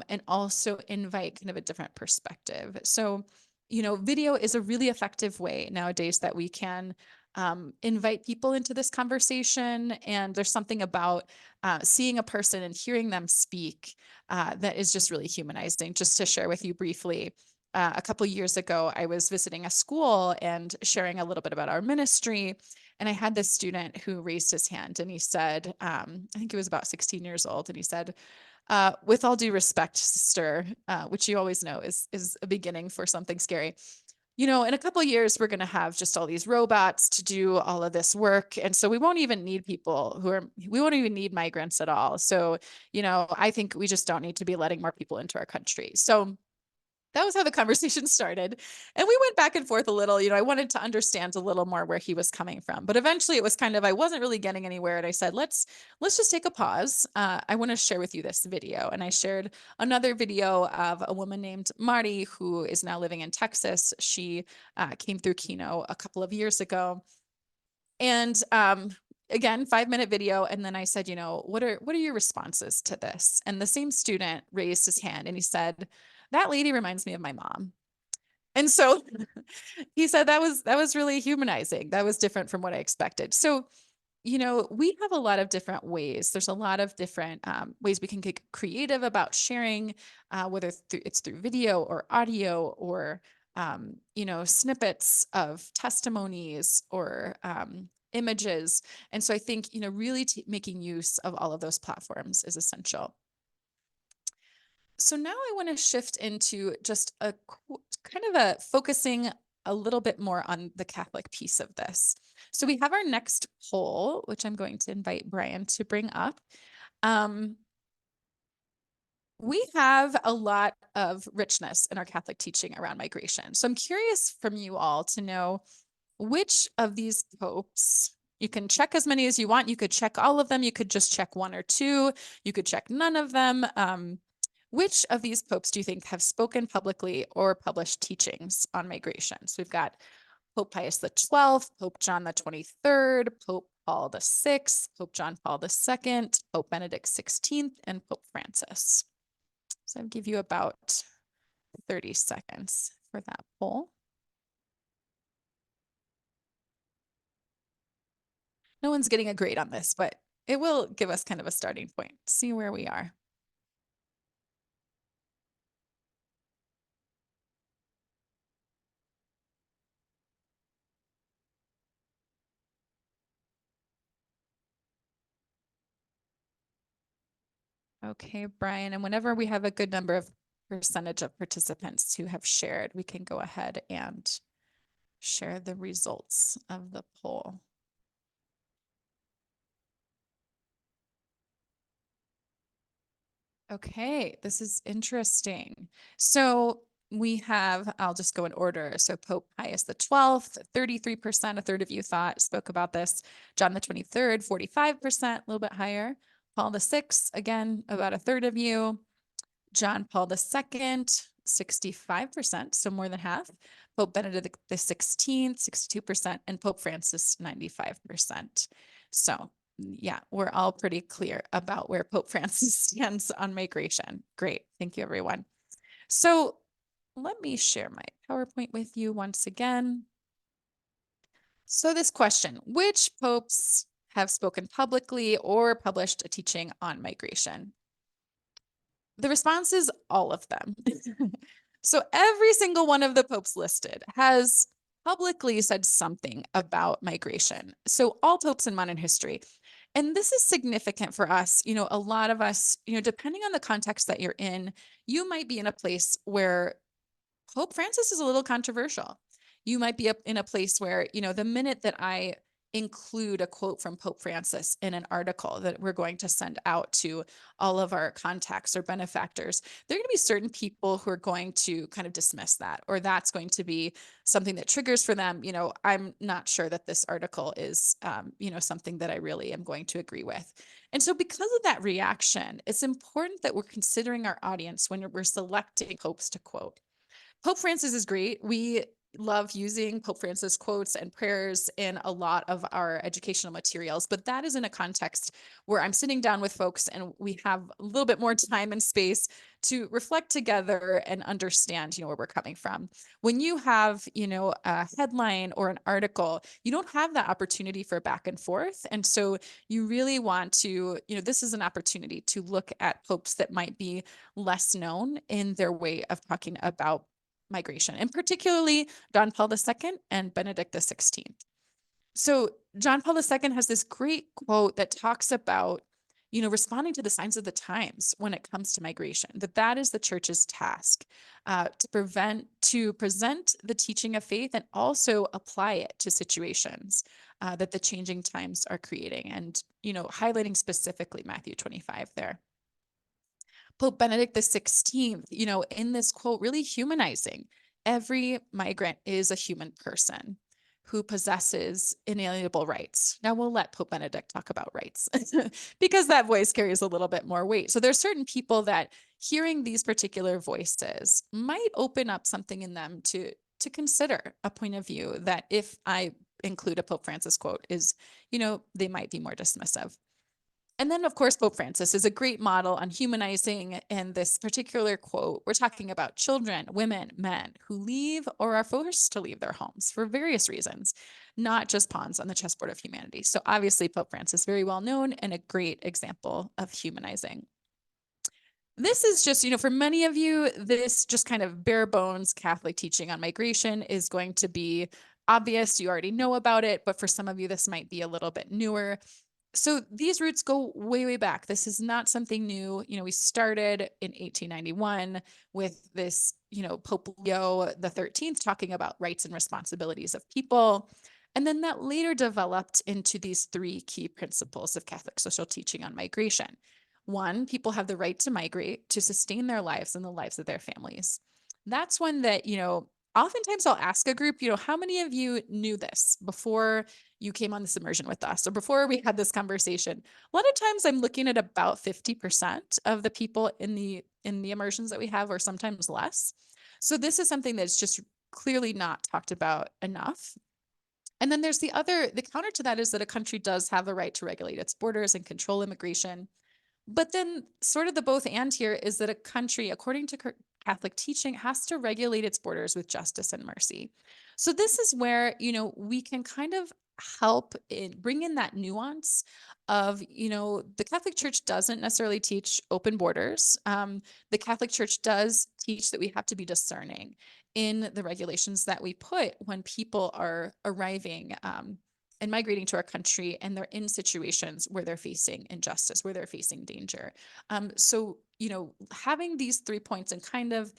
and also invite kind of a different perspective. So, video is a really effective way nowadays that we can invite people into this conversation. And there's something about seeing a person and hearing them speak that is just really humanizing. Just to share with you briefly, a couple years ago, I was visiting a school and sharing a little bit about our ministry. And I had this student who raised his hand, and he said, I think he was about 16 years old, and he said, with all due respect, sister, which you always know is a beginning for something scary. In a couple of years, we're going to have just all these robots to do all of this work. And so we won't even need people we won't even need migrants at all. So, I think we just don't need to be letting more people into our country. So that was how the conversation started. And we went back and forth a little. I wanted to understand a little more where he was coming from. But eventually it was kind of, I wasn't really getting anywhere. And I said, let's just take a pause. I want to share with you this video. And I shared another video of a woman named Marty, who is now living in Texas. She came through Kino a couple of years ago. And again, 5-minute video. And then I said, what are your responses to this? And the same student raised his hand and he said, that lady reminds me of my mom. And so he said that was really humanizing. That was different from what I expected. So, we have a lot of different ways. There's a lot of different ways we can get creative about sharing, whether it's through video or audio or, snippets of testimonies or images. And so I think, really making use of all of those platforms is essential. So now I want to shift into just a kind of a focusing a little bit more on the Catholic piece of this. So we have our next poll, which I'm going to invite Brian to bring up. We have a lot of richness in our Catholic teaching around migration. So I'm curious from you all to know which of these popes. You can check as many as you want. You could check all of them. You could just check one or two. You could check none of them. Which of these popes do you think have spoken publicly or published teachings on migration? So we've got Pope Pius XII, Pope John the 23rd, Pope Paul VI, Pope John Paul II, Pope Benedict XVI, and Pope Francis. So I'll give you about 30 seconds for that poll. No one's getting a grade on this, but it will give us kind of a starting point, see where we are. Okay, Brian, and whenever we have a good number of percentage of participants who have shared, we can go ahead and share the results of the poll. Okay, this is interesting. So we have, I'll just go in order. So Pope Pius the 12th, 33%, a third of you spoke about this. John the 23rd, 45%, a little bit higher. Paul the 6th, again, about a third of you. John Paul II, 65%, so more than half. Pope Benedict the 16th, 62%, and Pope Francis, 95%. So yeah, we're all pretty clear about where Pope Francis stands on migration. Great. Thank you, everyone. So let me share my PowerPoint with you once again. So this question, which popes have spoken publicly or published a teaching on migration? The response is all of them. So every single one of the popes listed has publicly said something about migration. So all popes in modern history. And this is significant for us. You know, a lot of us, you know, depending on the context that you're in, you might be in a place where Pope Francis is a little controversial. You might be in a place where, you know, the minute that I include a quote from Pope Francis in an article that we're going to send out to all of our contacts or benefactors, there are going to be certain people who are going to kind of dismiss that, or that's going to be something that triggers for them. You know, I'm not sure that this article is, you know, something that I really am going to agree with. And so because of that reaction, it's important that we're considering our audience when we're selecting popes to quote. Pope Francis is great. We love using Pope Francis quotes and prayers in a lot of our educational materials, but that is in a context where I'm sitting down with folks and we have a little bit more time and space to reflect together and understand, you know, where we're coming from. When you have, you know, a headline or an article, you don't have that opportunity for back and forth. And so you really want to, you know, this is an opportunity to look at popes that might be less known in their way of talking about migration, and particularly John Paul II and Benedict XVI. So John Paul II has this great quote that talks about, you know, responding to the signs of the times when it comes to migration, that is the church's task, to present the teaching of faith and also apply it to situations that the changing times are creating, and, you know, highlighting specifically Matthew 25 there. Pope Benedict XVI, you know, in this quote, really humanizing. Every migrant is a human person who possesses inalienable rights. Now we'll let Pope Benedict talk about rights because that voice carries a little bit more weight. So there's certain people that hearing these particular voices might open up something in them to consider a point of view that, if I include a Pope Francis quote, is, you know, they might be more dismissive. And then, of course, Pope Francis is a great model on humanizing. In this particular quote, we're talking about children, women, men who leave or are forced to leave their homes for various reasons, not just pawns on the chessboard of humanity. So obviously, Pope Francis, very well known and a great example of humanizing. This is just, you know, for many of you, this just kind of bare bones Catholic teaching on migration is going to be obvious. You already know about it, but for some of you, this might be a little bit newer. So these roots go way, way back. This is not something new. You know, we started in 1891 with this, you know, Pope Leo the 13th talking about rights and responsibilities of people. And then that later developed into these three key principles of Catholic social teaching on migration. One, people have the right to migrate to sustain their lives and the lives of their families. That's one that, you know, oftentimes I'll ask a group, you know, how many of you knew this before you came on this immersion with us or before we had this conversation? A lot of times I'm looking at about 50% of the people in the immersions that we have, or sometimes less. So this is something that's just clearly not talked about enough. And then there's the counter to that is that a country does have the right to regulate its borders and control immigration. But then sort of the both and here is that a country, according to Catholic teaching, has to regulate its borders with justice and mercy. So this is where, you know, we can kind of help bring in that nuance of, you know, the Catholic Church doesn't necessarily teach open borders. The Catholic Church does teach that we have to be discerning in the regulations that we put when people are arriving and migrating to our country, and they're in situations where they're facing injustice, where they're facing danger. So, you know, having these 3 points and kind of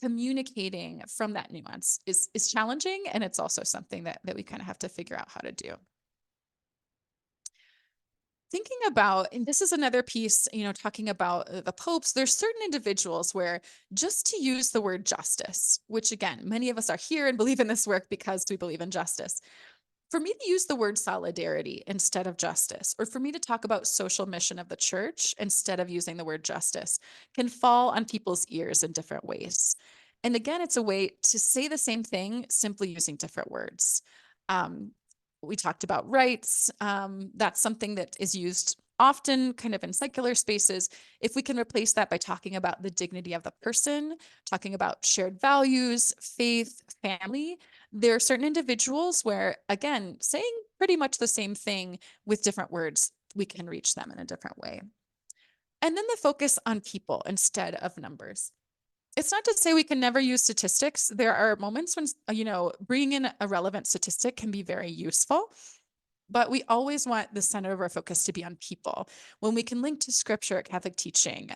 communicating from that nuance is challenging, and it's also something that we kind of have to figure out how to do. Thinking about, and this is another piece, you know, talking about the popes, there's certain individuals where just to use the word justice, which again, many of us are here and believe in this work because we believe in justice. For me to use the word solidarity instead of justice, or for me to talk about social mission of the church instead of using the word justice, can fall on people's ears in different ways. And again, it's a way to say the same thing, simply using different words. We talked about rights. That's something that is used often kind of in secular spaces. If we can replace that by talking about the dignity of the person, talking about shared values, faith, family, there are certain individuals where, again, saying pretty much the same thing with different words, we can reach them in a different way. And then the focus on people instead of numbers. It's not to say we can never use statistics. There are moments when, you know, bringing in a relevant statistic can be very useful. But we always want the center of our focus to be on people. When we can link to scripture, Catholic teaching,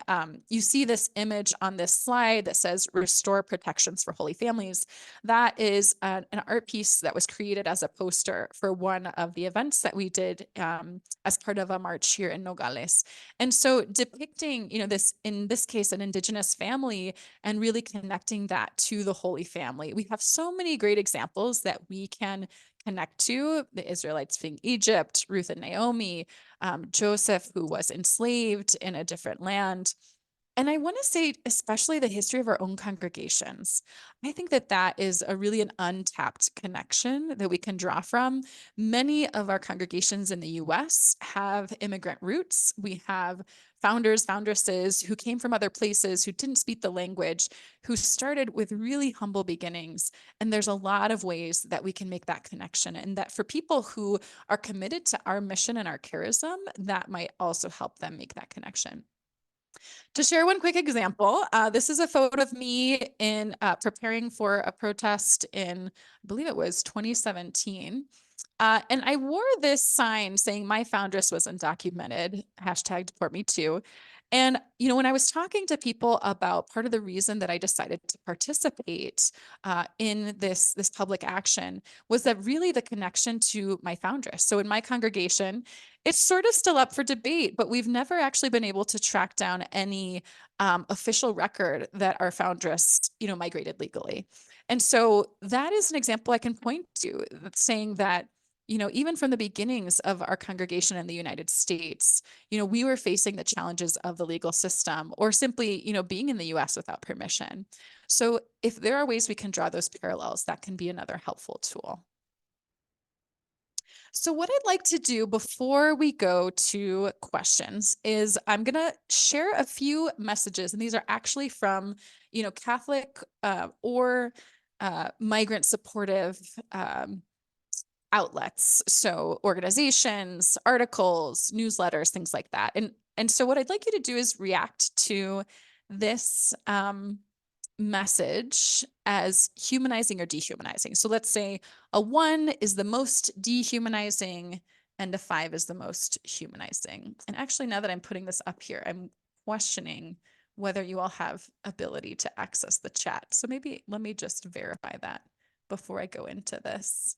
you see this image on this slide that says restore protections for holy families. That is an art piece that was created as a poster for one of the events that we did as part of a march here in Nogales. And so depicting, you know, this, in this case, an Indigenous family, and really connecting that to the Holy Family. We have so many great examples that we can connect to: the Israelites fleeing Egypt, Ruth and Naomi, Joseph, who was enslaved in a different land. And I want to say, especially the history of our own congregations. I think that that is a really an untapped connection that we can draw from. Many of our congregations in the US have immigrant roots. We have founders, foundresses who came from other places, who didn't speak the language, who started with really humble beginnings. And there's a lot of ways that we can make that connection. And that for people who are committed to our mission and our charism, that might also help them make that connection. To share one quick example, this is a photo of me in preparing for a protest in, I believe it was 2017. And I wore this sign saying my foundress was undocumented, hashtag deport me too. And, you know, when I was talking to people about part of the reason that I decided to participate in this public action was that really the connection to my foundress. So in my congregation, it's sort of still up for debate, but we've never actually been able to track down any official record that our foundress, you know, migrated legally. And so that is an example I can point to, saying that, you know, even from the beginnings of our congregation in the United States, you know, we were facing the challenges of the legal system, or simply, you know, being in the US without permission. So if there are ways we can draw those parallels, that can be another helpful tool. So what I'd like to do before we go to questions is I'm going to share a few messages, and these are actually from, you know, Catholic or migrant supportive outlets. So organizations, articles, newsletters, things like that. And so what I'd like you to do is react to this message as humanizing or dehumanizing. So let's say a 1 is the most dehumanizing and a 5 is the most humanizing. And actually, now that I'm putting this up here, I'm questioning whether you all have ability to access the chat. So maybe let me just verify that before I go into this.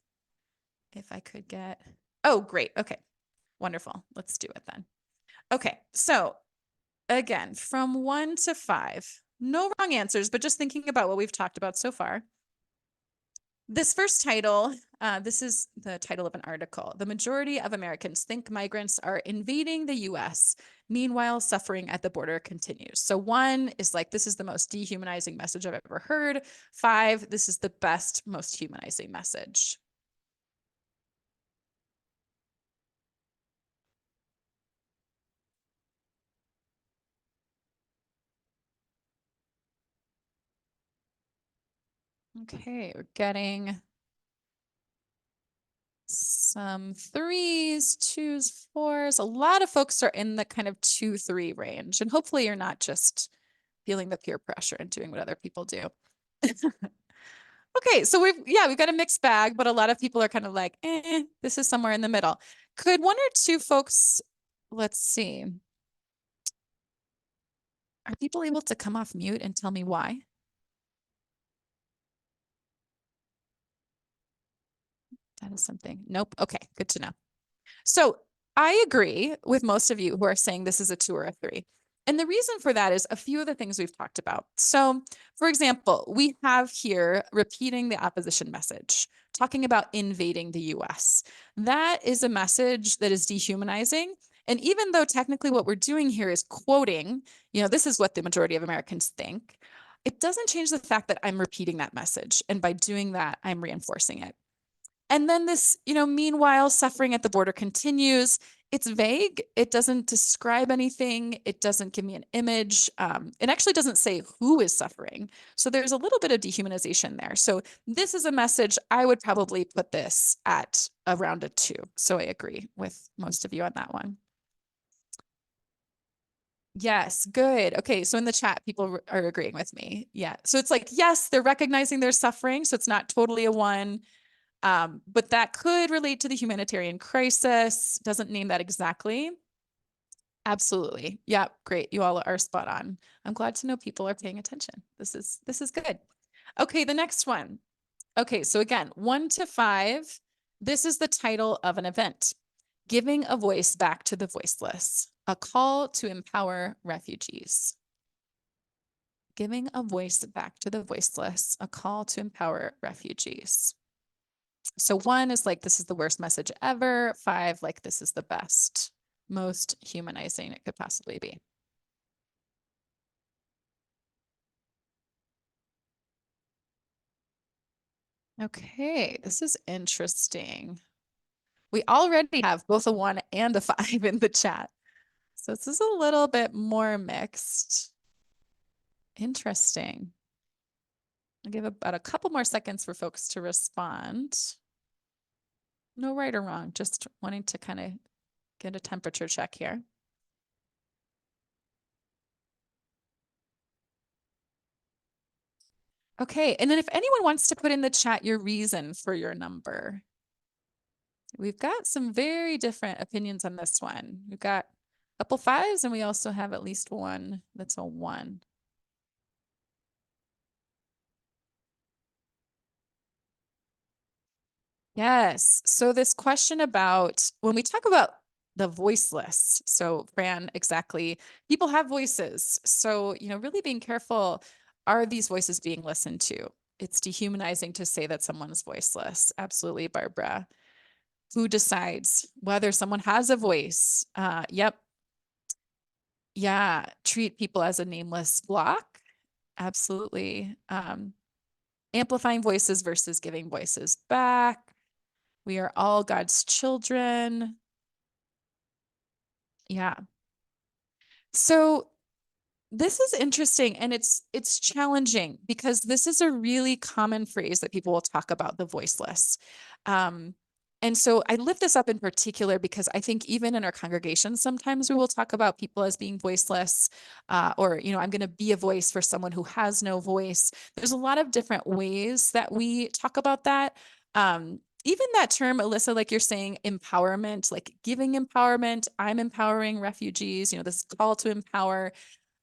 If I could get, oh, great. Okay, wonderful. Let's do it then. Okay, so again, from 1 to 5, no wrong answers, but just thinking about what we've talked about so far. This first title, this is the title of an article. The majority of Americans think migrants are invading the US. Meanwhile, suffering at the border continues. So 1 is like, this is the most dehumanizing message I've ever heard. 5, this is the best, most humanizing message. Okay, we're getting some 3s, 2s, 4s. A lot of folks are in the kind of 2, 3 range. And hopefully you're not just feeling the peer pressure and doing what other people do. Okay, so we've got a mixed bag, but a lot of people are kind of like, this is somewhere in the middle. Could one or two folks, let's see. Are people able to come off mute and tell me why? That is something. Nope. Okay, good to know. So I agree with most of you who are saying this is a 2 or a 3. And the reason for that is a few of the things we've talked about. So, for example, we have here repeating the opposition message, talking about invading the US. That is a message that is dehumanizing. And even though technically what we're doing here is quoting, this is what the majority of Americans think, it doesn't change the fact that I'm repeating that message. And by doing that, I'm reinforcing it. And then this, meanwhile, suffering at the border continues. It's vague. It doesn't describe anything. It doesn't give me an image. It actually doesn't say who is suffering. So there's a little bit of dehumanization there. So this is a message. I would probably put this at around a 2. So I agree with most of you on that one. Yes, good. Okay, so in the chat, people are agreeing with me. Yeah, so it's like, yes, they're recognizing their suffering. So it's not totally a 1. But that could relate to the humanitarian crisis. Doesn't name that exactly. Absolutely. Yeah, great. You all are spot on. I'm glad to know people are paying attention. This is good. Okay, the next one. Okay, so again, 1 to 5. This is the title of an event. Giving a voice back to the voiceless. A call to empower refugees. Giving a voice back to the voiceless. A call to empower refugees. So 1 is like, this is the worst message ever. 5, like, this is the best, most humanizing it could possibly be. Okay, this is interesting. We already have both a 1 and a 5 in the chat. So this is a little bit more mixed. Interesting. I'll give about a couple more seconds for folks to respond. No right or wrong, just wanting to kind of get a temperature check here. Okay, and then if anyone wants to put in the chat your reason for your number. We've got some very different opinions on this one. We've got a couple 5s and we also have at least 1 that's a 1. Yes, so this question about when we talk about the voiceless, so Fran, exactly, people have voices. So, really being careful, are these voices being listened to? It's dehumanizing to say that someone's voiceless. Absolutely, Barbara. Who decides whether someone has a voice? Yep. Yeah, treat people as a nameless block. Absolutely. Amplifying voices versus giving voices back. We are all God's children. Yeah. So this is interesting and it's challenging because this is a really common phrase that people will talk about, the voiceless. And so I lift this up in particular because I think even in our congregations, sometimes we will talk about people as being voiceless, or, I'm going to be a voice for someone who has no voice. There's a lot of different ways that we talk about that. Even that term, Alyssa, like you're saying, empowerment, like giving empowerment, I'm empowering refugees, this call to empower.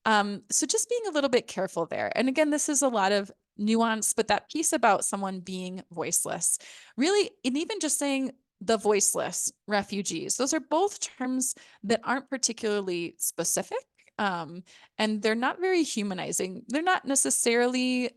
So just being a little bit careful there. And again, this is a lot of nuance, but that piece about someone being voiceless, really, and even just saying the voiceless refugees, those are both terms that aren't particularly specific. And they're not very humanizing. They're not necessarily,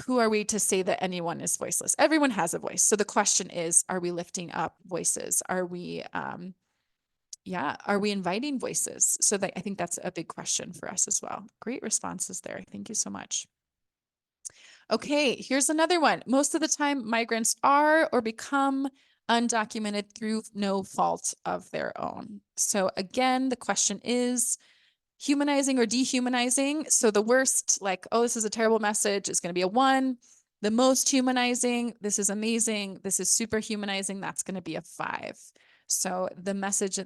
who are we to say that anyone is voiceless? Everyone has a voice. So the question is, are we lifting up voices? Are we, are we inviting voices? So I think that's a big question for us as well. Great responses there. Thank you so much. Okay, here's another one. Most of the time, migrants are or become undocumented through no fault of their own. So again, the question is humanizing or dehumanizing. So the worst, like, oh, this is a terrible message, is going to be a 1. The most humanizing, this is amazing, this is super humanizing, that's going to be a 5. So the message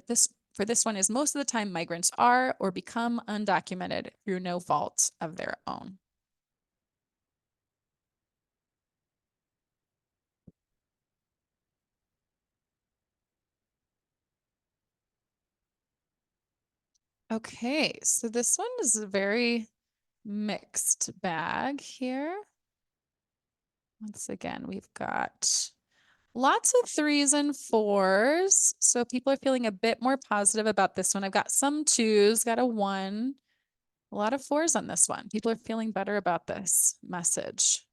for this one is most of the time migrants are or become undocumented through no fault of their own. Okay, so this one is a very mixed bag here. Once again, we've got lots of 3s and 4s. So people are feeling a bit more positive about this one. I've got some 2s, got a 1, a lot of 4s on this one. People are feeling better about this message.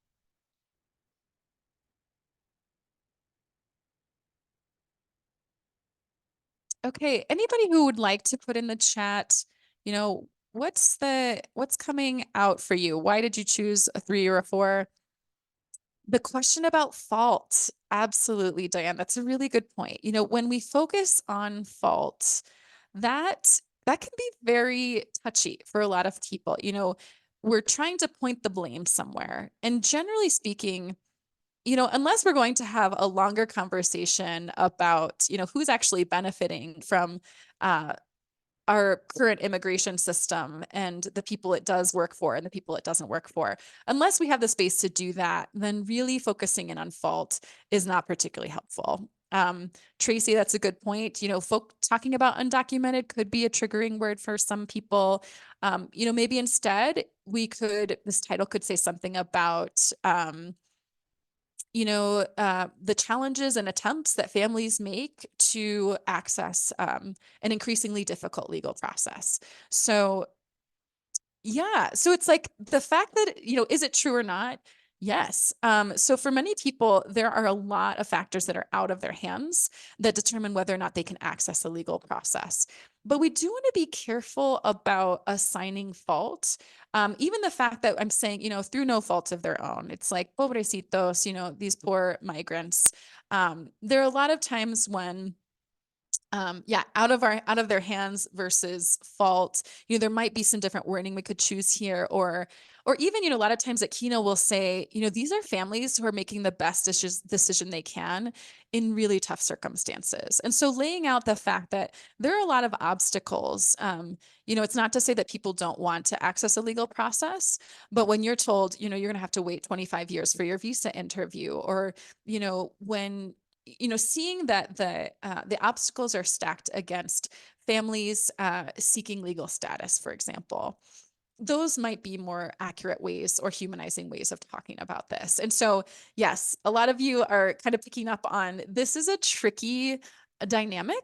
Okay, anybody who would like to put in the chat, you know, what's coming out for you? Why did you choose a 3 or a 4? The question about fault, absolutely, Diane, that's a really good point. You know, when we focus on fault, that can be very touchy for a lot of people. You know, we're trying to point the blame somewhere. And generally speaking, you know, unless we're going to have a longer conversation about, you know, who's actually benefiting from our current immigration system and the people it does work for and the people it doesn't work for. Unless we have the space to do that, then really focusing in on fault is not particularly helpful. Tracey, that's a good point. You know, talking about undocumented could be a triggering word for some people. You know, maybe instead this title could say something about, you know, the challenges and attempts that families make to access an increasingly difficult legal process. So yeah, so it's like the fact that, you know, is it true or not? Yes. So for many people, there are a lot of factors that are out of their hands that determine whether or not they can access a legal process. But we do want to be careful about assigning fault. Even the fact that I'm saying, you know, through no fault of their own, it's like, pobrecitos, you know, these poor migrants. There are a lot of times when yeah, out of their hands versus fault. You know, there might be some different wording we could choose here, or even, you know, a lot of times at Kino we'll say, you know, these are families who are making the best decision they can in really tough circumstances. And so laying out the fact that there are a lot of obstacles, you know, it's not to say that people don't want to access a legal process, but when you're told, you know, you're going to have to wait 25 years for your visa interview, or, you know, when you know, seeing that the obstacles are stacked against families seeking legal status, for example, those might be more accurate ways or humanizing ways of talking about this. And so, yes, a lot of you are kind of picking up on this is a tricky dynamic.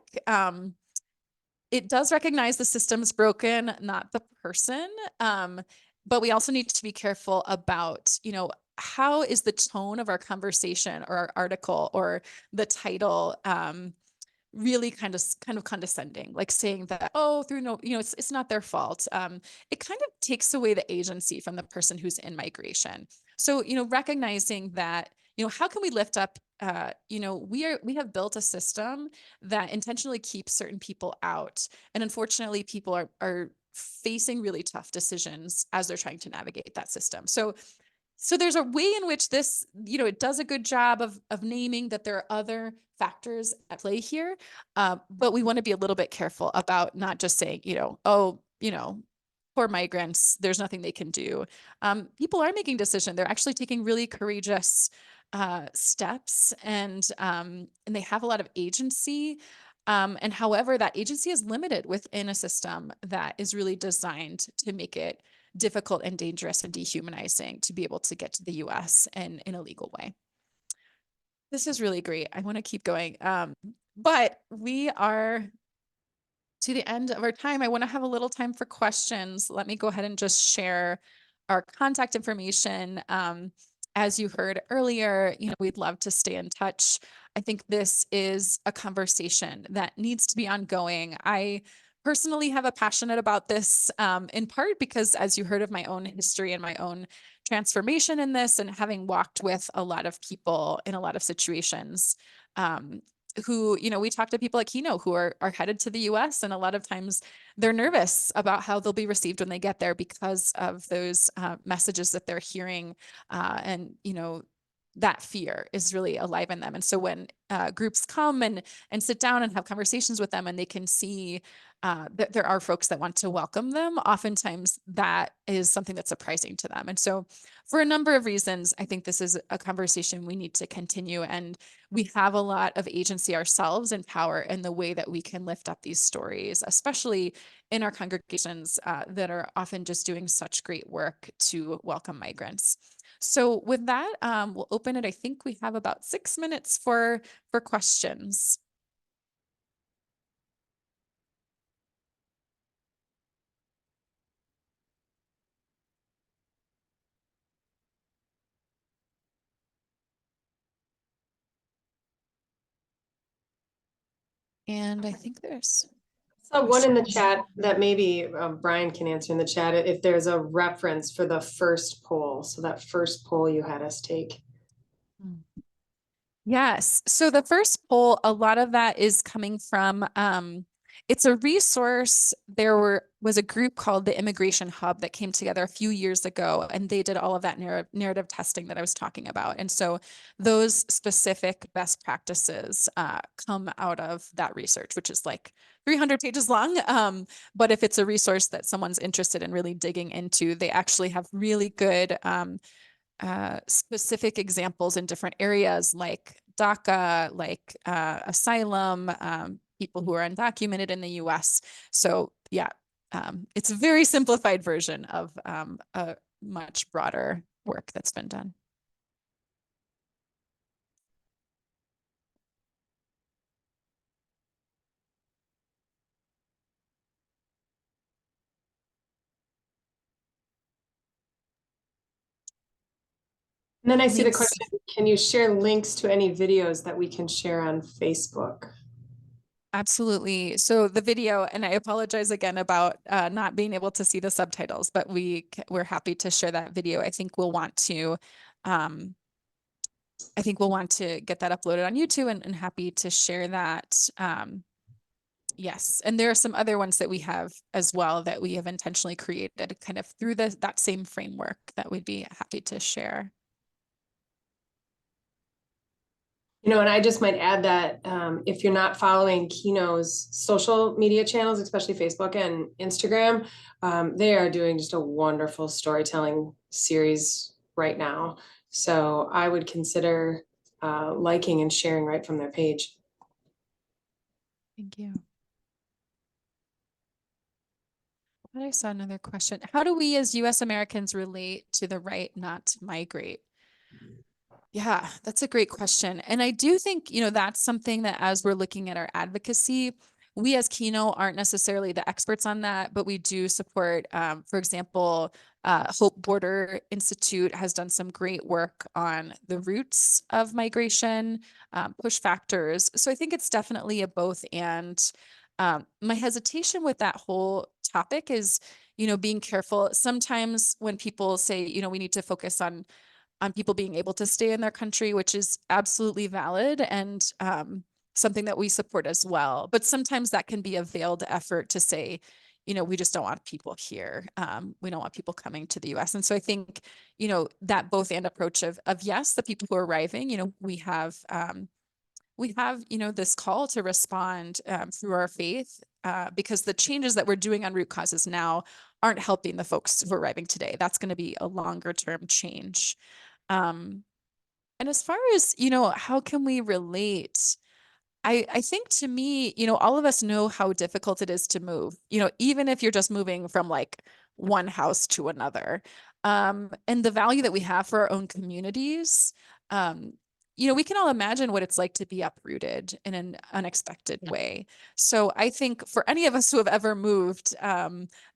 It does recognize the system's broken, not the person. But we also need to be careful about, you know, how is the tone of our conversation or our article or the title really kind of condescending, like saying that, oh, through no, you know, it's not their fault. It kind of takes away the agency from the person who's in migration. So, you know, recognizing that, you know, how can we lift up, you know, we have built a system that intentionally keeps certain people out. And unfortunately, people are facing really tough decisions as they're trying to navigate that system. So there's a way in which this, you know, it does a good job of naming that there are other factors at play here. But we want to be a little bit careful about not just saying, you know, oh, you know, poor migrants, there's nothing they can do. People are making decisions. They're actually taking really courageous steps, and they have a lot of agency. And however, that agency is limited within a system that is really designed to make it difficult and dangerous and dehumanizing to be able to get to the US and in a legal way. This is really great. I want to keep going. But we are to the end of our time. I want to have a little time for questions. Let me go ahead and just share our contact information. As you heard earlier, you know, we'd love to stay in touch. I think this is a conversation that needs to be ongoing. I personally have a passionate about this, in part because, as you heard of my own history and my own transformation in this, and having walked with a lot of people in a lot of situations, who, you know, we talk to people at Kino who are headed to the US, and a lot of times they're nervous about how they'll be received when they get there because of those messages that they're hearing, and, you know, that fear is really alive in them. And so when groups come and sit down and have conversations with them, and they can see that there are folks that want to welcome them, oftentimes that is something that's surprising to them. And so for a number of reasons, I think this is a conversation we need to continue. And we have a lot of agency ourselves and power in the way that we can lift up these stories, especially in our congregations that are often just doing such great work to welcome migrants. So with that, we'll open it. I think we have about 6 minutes for questions. And I think there's So one in the chat that maybe Brian can answer in the chat if there's a reference for the first poll. So that first poll you had us take. Yes. So the first poll, a lot of that is coming from, it's a resource. There was a group called the Immigration Hub that came together a few years ago, and they did all of that narrative testing that I was talking about. And so those specific best practices come out of that research, which is like 300 pages long. But if it's a resource that someone's interested in really digging into, they actually have really good specific examples in different areas like DACA, like asylum, people who are undocumented in the US. So yeah, it's a very simplified version of a much broader work that's been done. And then I see the Links. question, can you share links to any videos that we can share on Facebook? Absolutely. So the video, and I apologize again about not being able to see the subtitles, but we're happy to share that video. I think we'll want to get that uploaded on YouTube, and happy to share that. Yes, and there are some other ones that we have as well that we have intentionally created kind of through that same framework that we'd be happy to share. You know, and I just might add that if you're not following Kino's social media channels, especially Facebook and Instagram, they are doing just a wonderful storytelling series right now. So I would consider liking and sharing right from their page. Thank you. I saw another question. How do we as US Americans relate to the right not to migrate? Yeah, that's a great question. And I do think, that's something that as we're looking at our advocacy, we as Kino aren't necessarily the experts on that, but we do support, for example, Hope Border Institute has done some great work on the roots of migration, push factors. So I think it's definitely a both and. My hesitation with that whole topic is, being careful. Sometimes when people say, we need to focus on people being able to stay in their country, which is absolutely valid and something that we support as well. But sometimes that can be a veiled effort to say, we just don't want people here. We don't want people coming to the US. And so I think, that both and approach of yes, the people who are arriving, we have, this call to respond through our faith because the changes that we're doing on root causes now aren't helping the folks who are arriving today. That's going to be a longer term change. And as far as, how can we relate? I think to me, all of us know how difficult it is to move, even if you're just moving from like one house to another. And the value that we have for our own communities, we can all imagine what it's like to be uprooted in an unexpected way. So I think for any of us who have ever moved,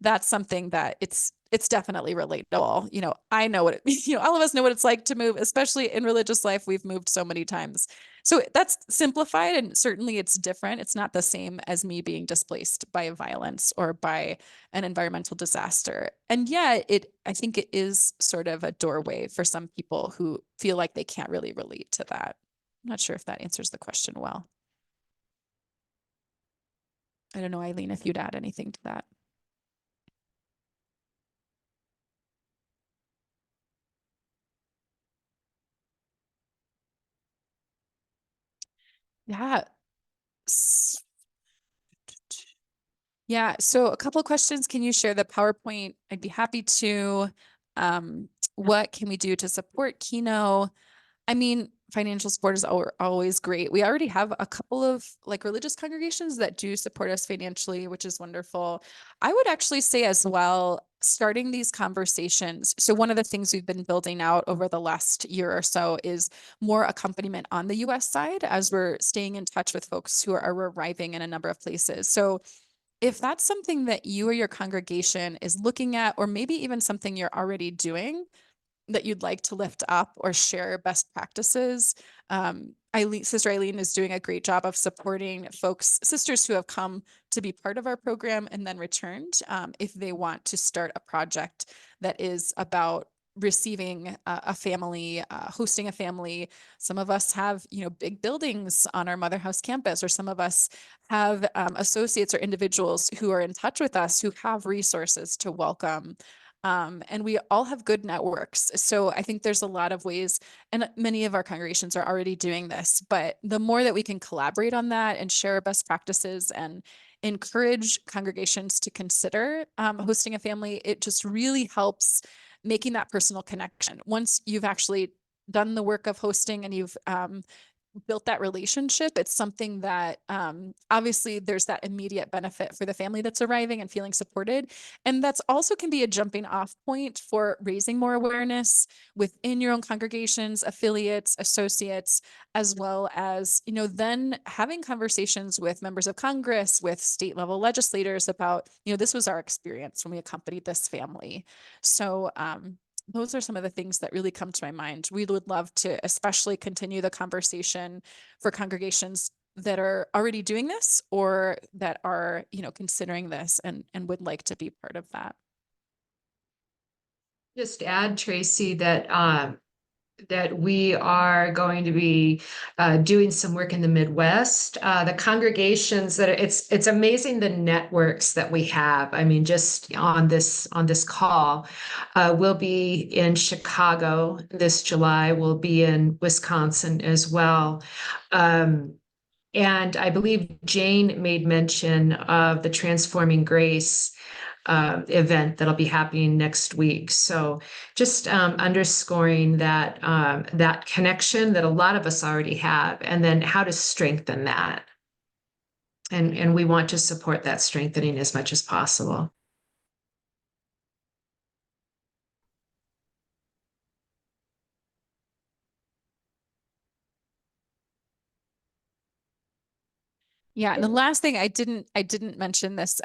that's something that it's definitely relatable. I know what all of us know what it's like to move, especially in religious life. We've moved so many times. So that's simplified, and certainly it's different. It's not the same as me being displaced by violence or by an environmental disaster. And yet I think it is sort of a doorway for some people who feel like they can't really relate to that. I'm not sure if that answers the question well. I don't know, Eileen, if you'd add anything to that. Yeah. Yeah, so a couple of questions. Can you share the PowerPoint? I'd be happy to. What can we do to support Kino? I mean, financial support is always great. We already have a couple of like religious congregations that do support us financially, which is wonderful. I would actually say as well, starting these conversations. So one of the things we've been building out over the last year or so is more accompaniment on the US side as we're staying in touch with folks who are arriving in a number of places. So if that's something that you or your congregation is looking at, or maybe even something you're already doing that you'd like to lift up or share best practices, Sister Eileen is doing a great job of supporting sisters who have come to be part of our program and then returned, if they want to start a project that is about receiving a family, hosting a family. Some of us have, big buildings on our Mother House campus, or some of us have associates or individuals who are in touch with us who have resources to welcome. And we all have good networks. So I think there's a lot of ways, and many of our congregations are already doing this, but the more that we can collaborate on that and share best practices and encourage congregations to consider hosting a family, it just really helps making that personal connection. Once you've actually done the work of hosting and you've built that relationship, it's something that obviously there's that immediate benefit for the family that's arriving and feeling supported. And that's also can be a jumping off point for raising more awareness within your own congregations, affiliates, associates, as well as, then having conversations with members of Congress, with state level legislators about, this was our experience when we accompanied this family. So those are some of the things that really come to my mind. We would love to especially continue the conversation for congregations that are already doing this or that are, considering this and would like to be part of that. Just add, Tracey, that we are going to be doing some work in the Midwest. The congregations it's amazing the networks that we have. I mean, just on this call, we'll be in Chicago this July. We'll be in Wisconsin as well. And I believe Jane made mention of the Transforming Grace event that'll be happening next week. So just underscoring that that connection that a lot of us already have, and then how to strengthen that. And we want to support that strengthening as much as possible. Yeah, and the last thing I didn't mention this,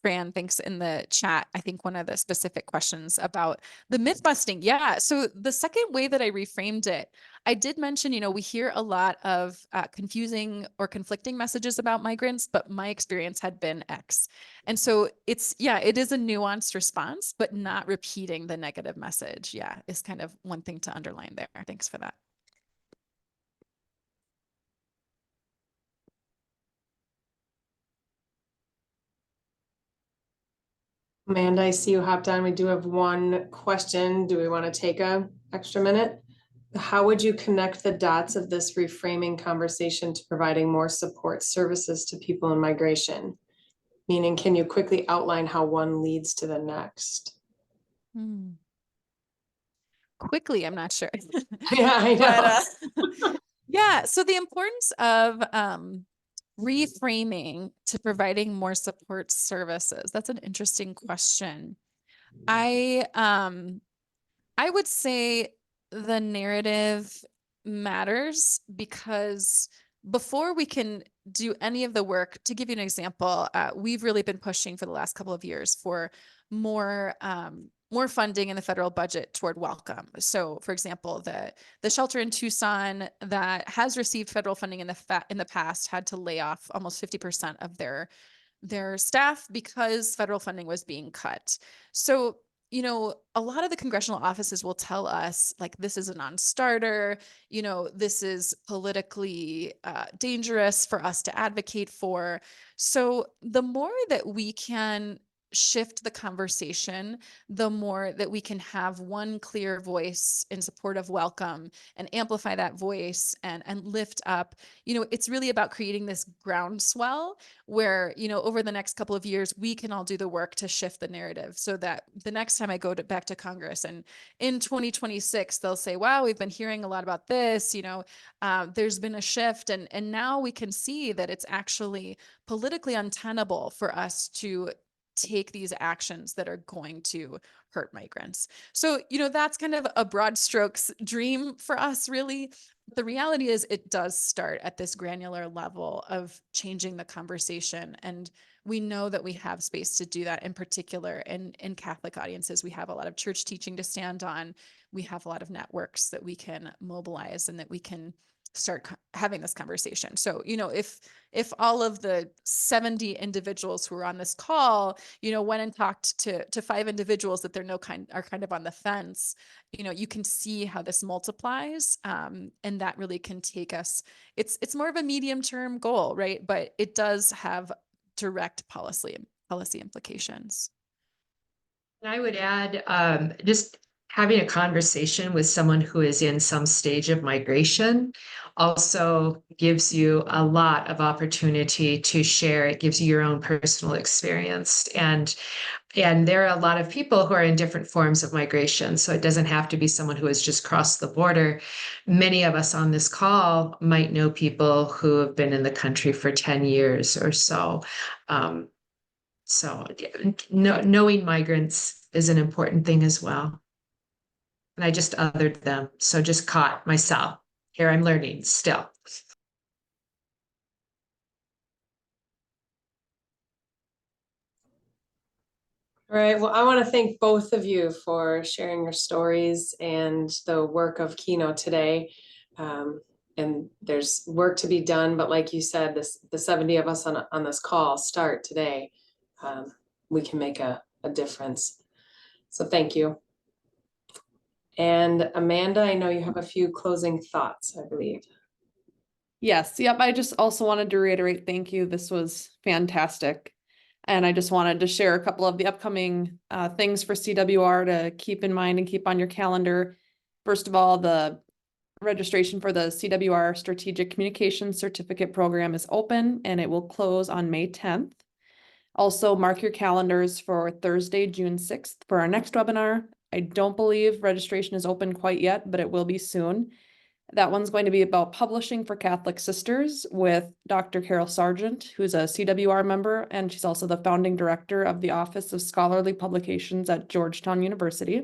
Fran, thanks in the chat. I think one of the specific questions about the myth busting. Yeah, so the second way that I reframed it, I did mention, we hear a lot of confusing or conflicting messages about migrants, but my experience had been X. And so it is a nuanced response, but not repeating the negative message. Yeah, is kind of one thing to underline there. Thanks for that. Amanda, I see you hopped on. We do have one question. Do we want to take an extra minute? How would you connect the dots of this reframing conversation to providing more support services to people in migration? Meaning, can you quickly outline how one leads to the next? Quickly, I'm not sure. Yeah, I know. But, yeah, so the importance of reframing to providing more support services. That's an interesting question. I would say the narrative matters because before we can do any of the work, to give you an example, we've really been pushing for the last couple of years for more funding in the federal budget toward welcome. So, for example, the shelter in Tucson that has received federal funding in the past had to lay off almost 50% of their staff because federal funding was being cut. So, a lot of the congressional offices will tell us like, this is a non-starter, this is politically dangerous for us to advocate for. So the more that we can shift the conversation, the more that we can have one clear voice in support of welcome and amplify that voice and lift up. It's really about creating this groundswell where, over the next couple of years, we can all do the work to shift the narrative so that the next time I go back to Congress and in 2026, they'll say, wow, we've been hearing a lot about this, there's been a shift. And now we can see that it's actually politically untenable for us to take these actions that are going to hurt migrants. So, that's kind of a broad strokes dream for us, really. The reality is it does start at this granular level of changing the conversation. And we know that we have space to do that, in particular in Catholic audiences. We have a lot of church teaching to stand on. We have a lot of networks that we can mobilize and that we can start having this conversation. So, if all of the 70 individuals who are on this call, went and talked to 5 individuals that are kind of on the fence, you can see how this multiplies. And that really can take us, it's more of a medium-term goal, right? But it does have direct policy implications. And I would add, just having a conversation with someone who is in some stage of migration also gives you a lot of opportunity to share. It gives you your own personal experience. And there are a lot of people who are in different forms of migration. So it doesn't have to be someone who has just crossed the border. Many of us on this call might know people who have been in the country for 10 years or so. Knowing migrants is an important thing as well. And I just othered them. So just caught myself. Here I'm learning still. All right. Well, I want to thank both of you for sharing your stories and the work of Kino today. And there's work to be done, but like you said, the 70 of us on this call start today. We can make a difference. So thank you. And Amanda, I know you have a few closing thoughts, I believe. Yes. Yep. I just also wanted to reiterate, thank you. This was fantastic. And I just wanted to share a couple of the upcoming things for CWR to keep in mind and keep on your calendar. First of all, the registration for the CWR Strategic Communications Certificate Program is open and it will close on May 10th. Also, mark your calendars for Thursday, June 6th for our next webinar. I don't believe registration is open quite yet, but it will be soon. That one's going to be about publishing for Catholic sisters with Dr. Carol Sargent, who's a CWR member, and she's also the founding director of the Office of Scholarly Publications at Georgetown University.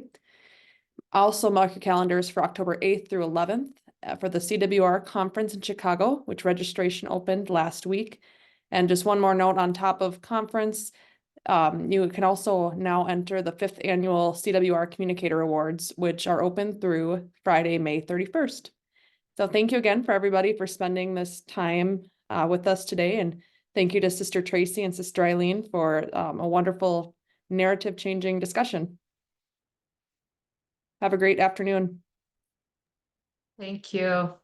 Also mark your calendars for October 8th through 11th for the CWR conference in Chicago, which registration opened last week. And just one more note on top of conference, you can also now enter the 5th annual CWR Communicator Awards, which are open through Friday, May 31st. So thank you again for everybody for spending this time with us today. And thank you to Sister Tracey and Sister Eileen for a wonderful narrative changing discussion. Have a great afternoon. Thank you.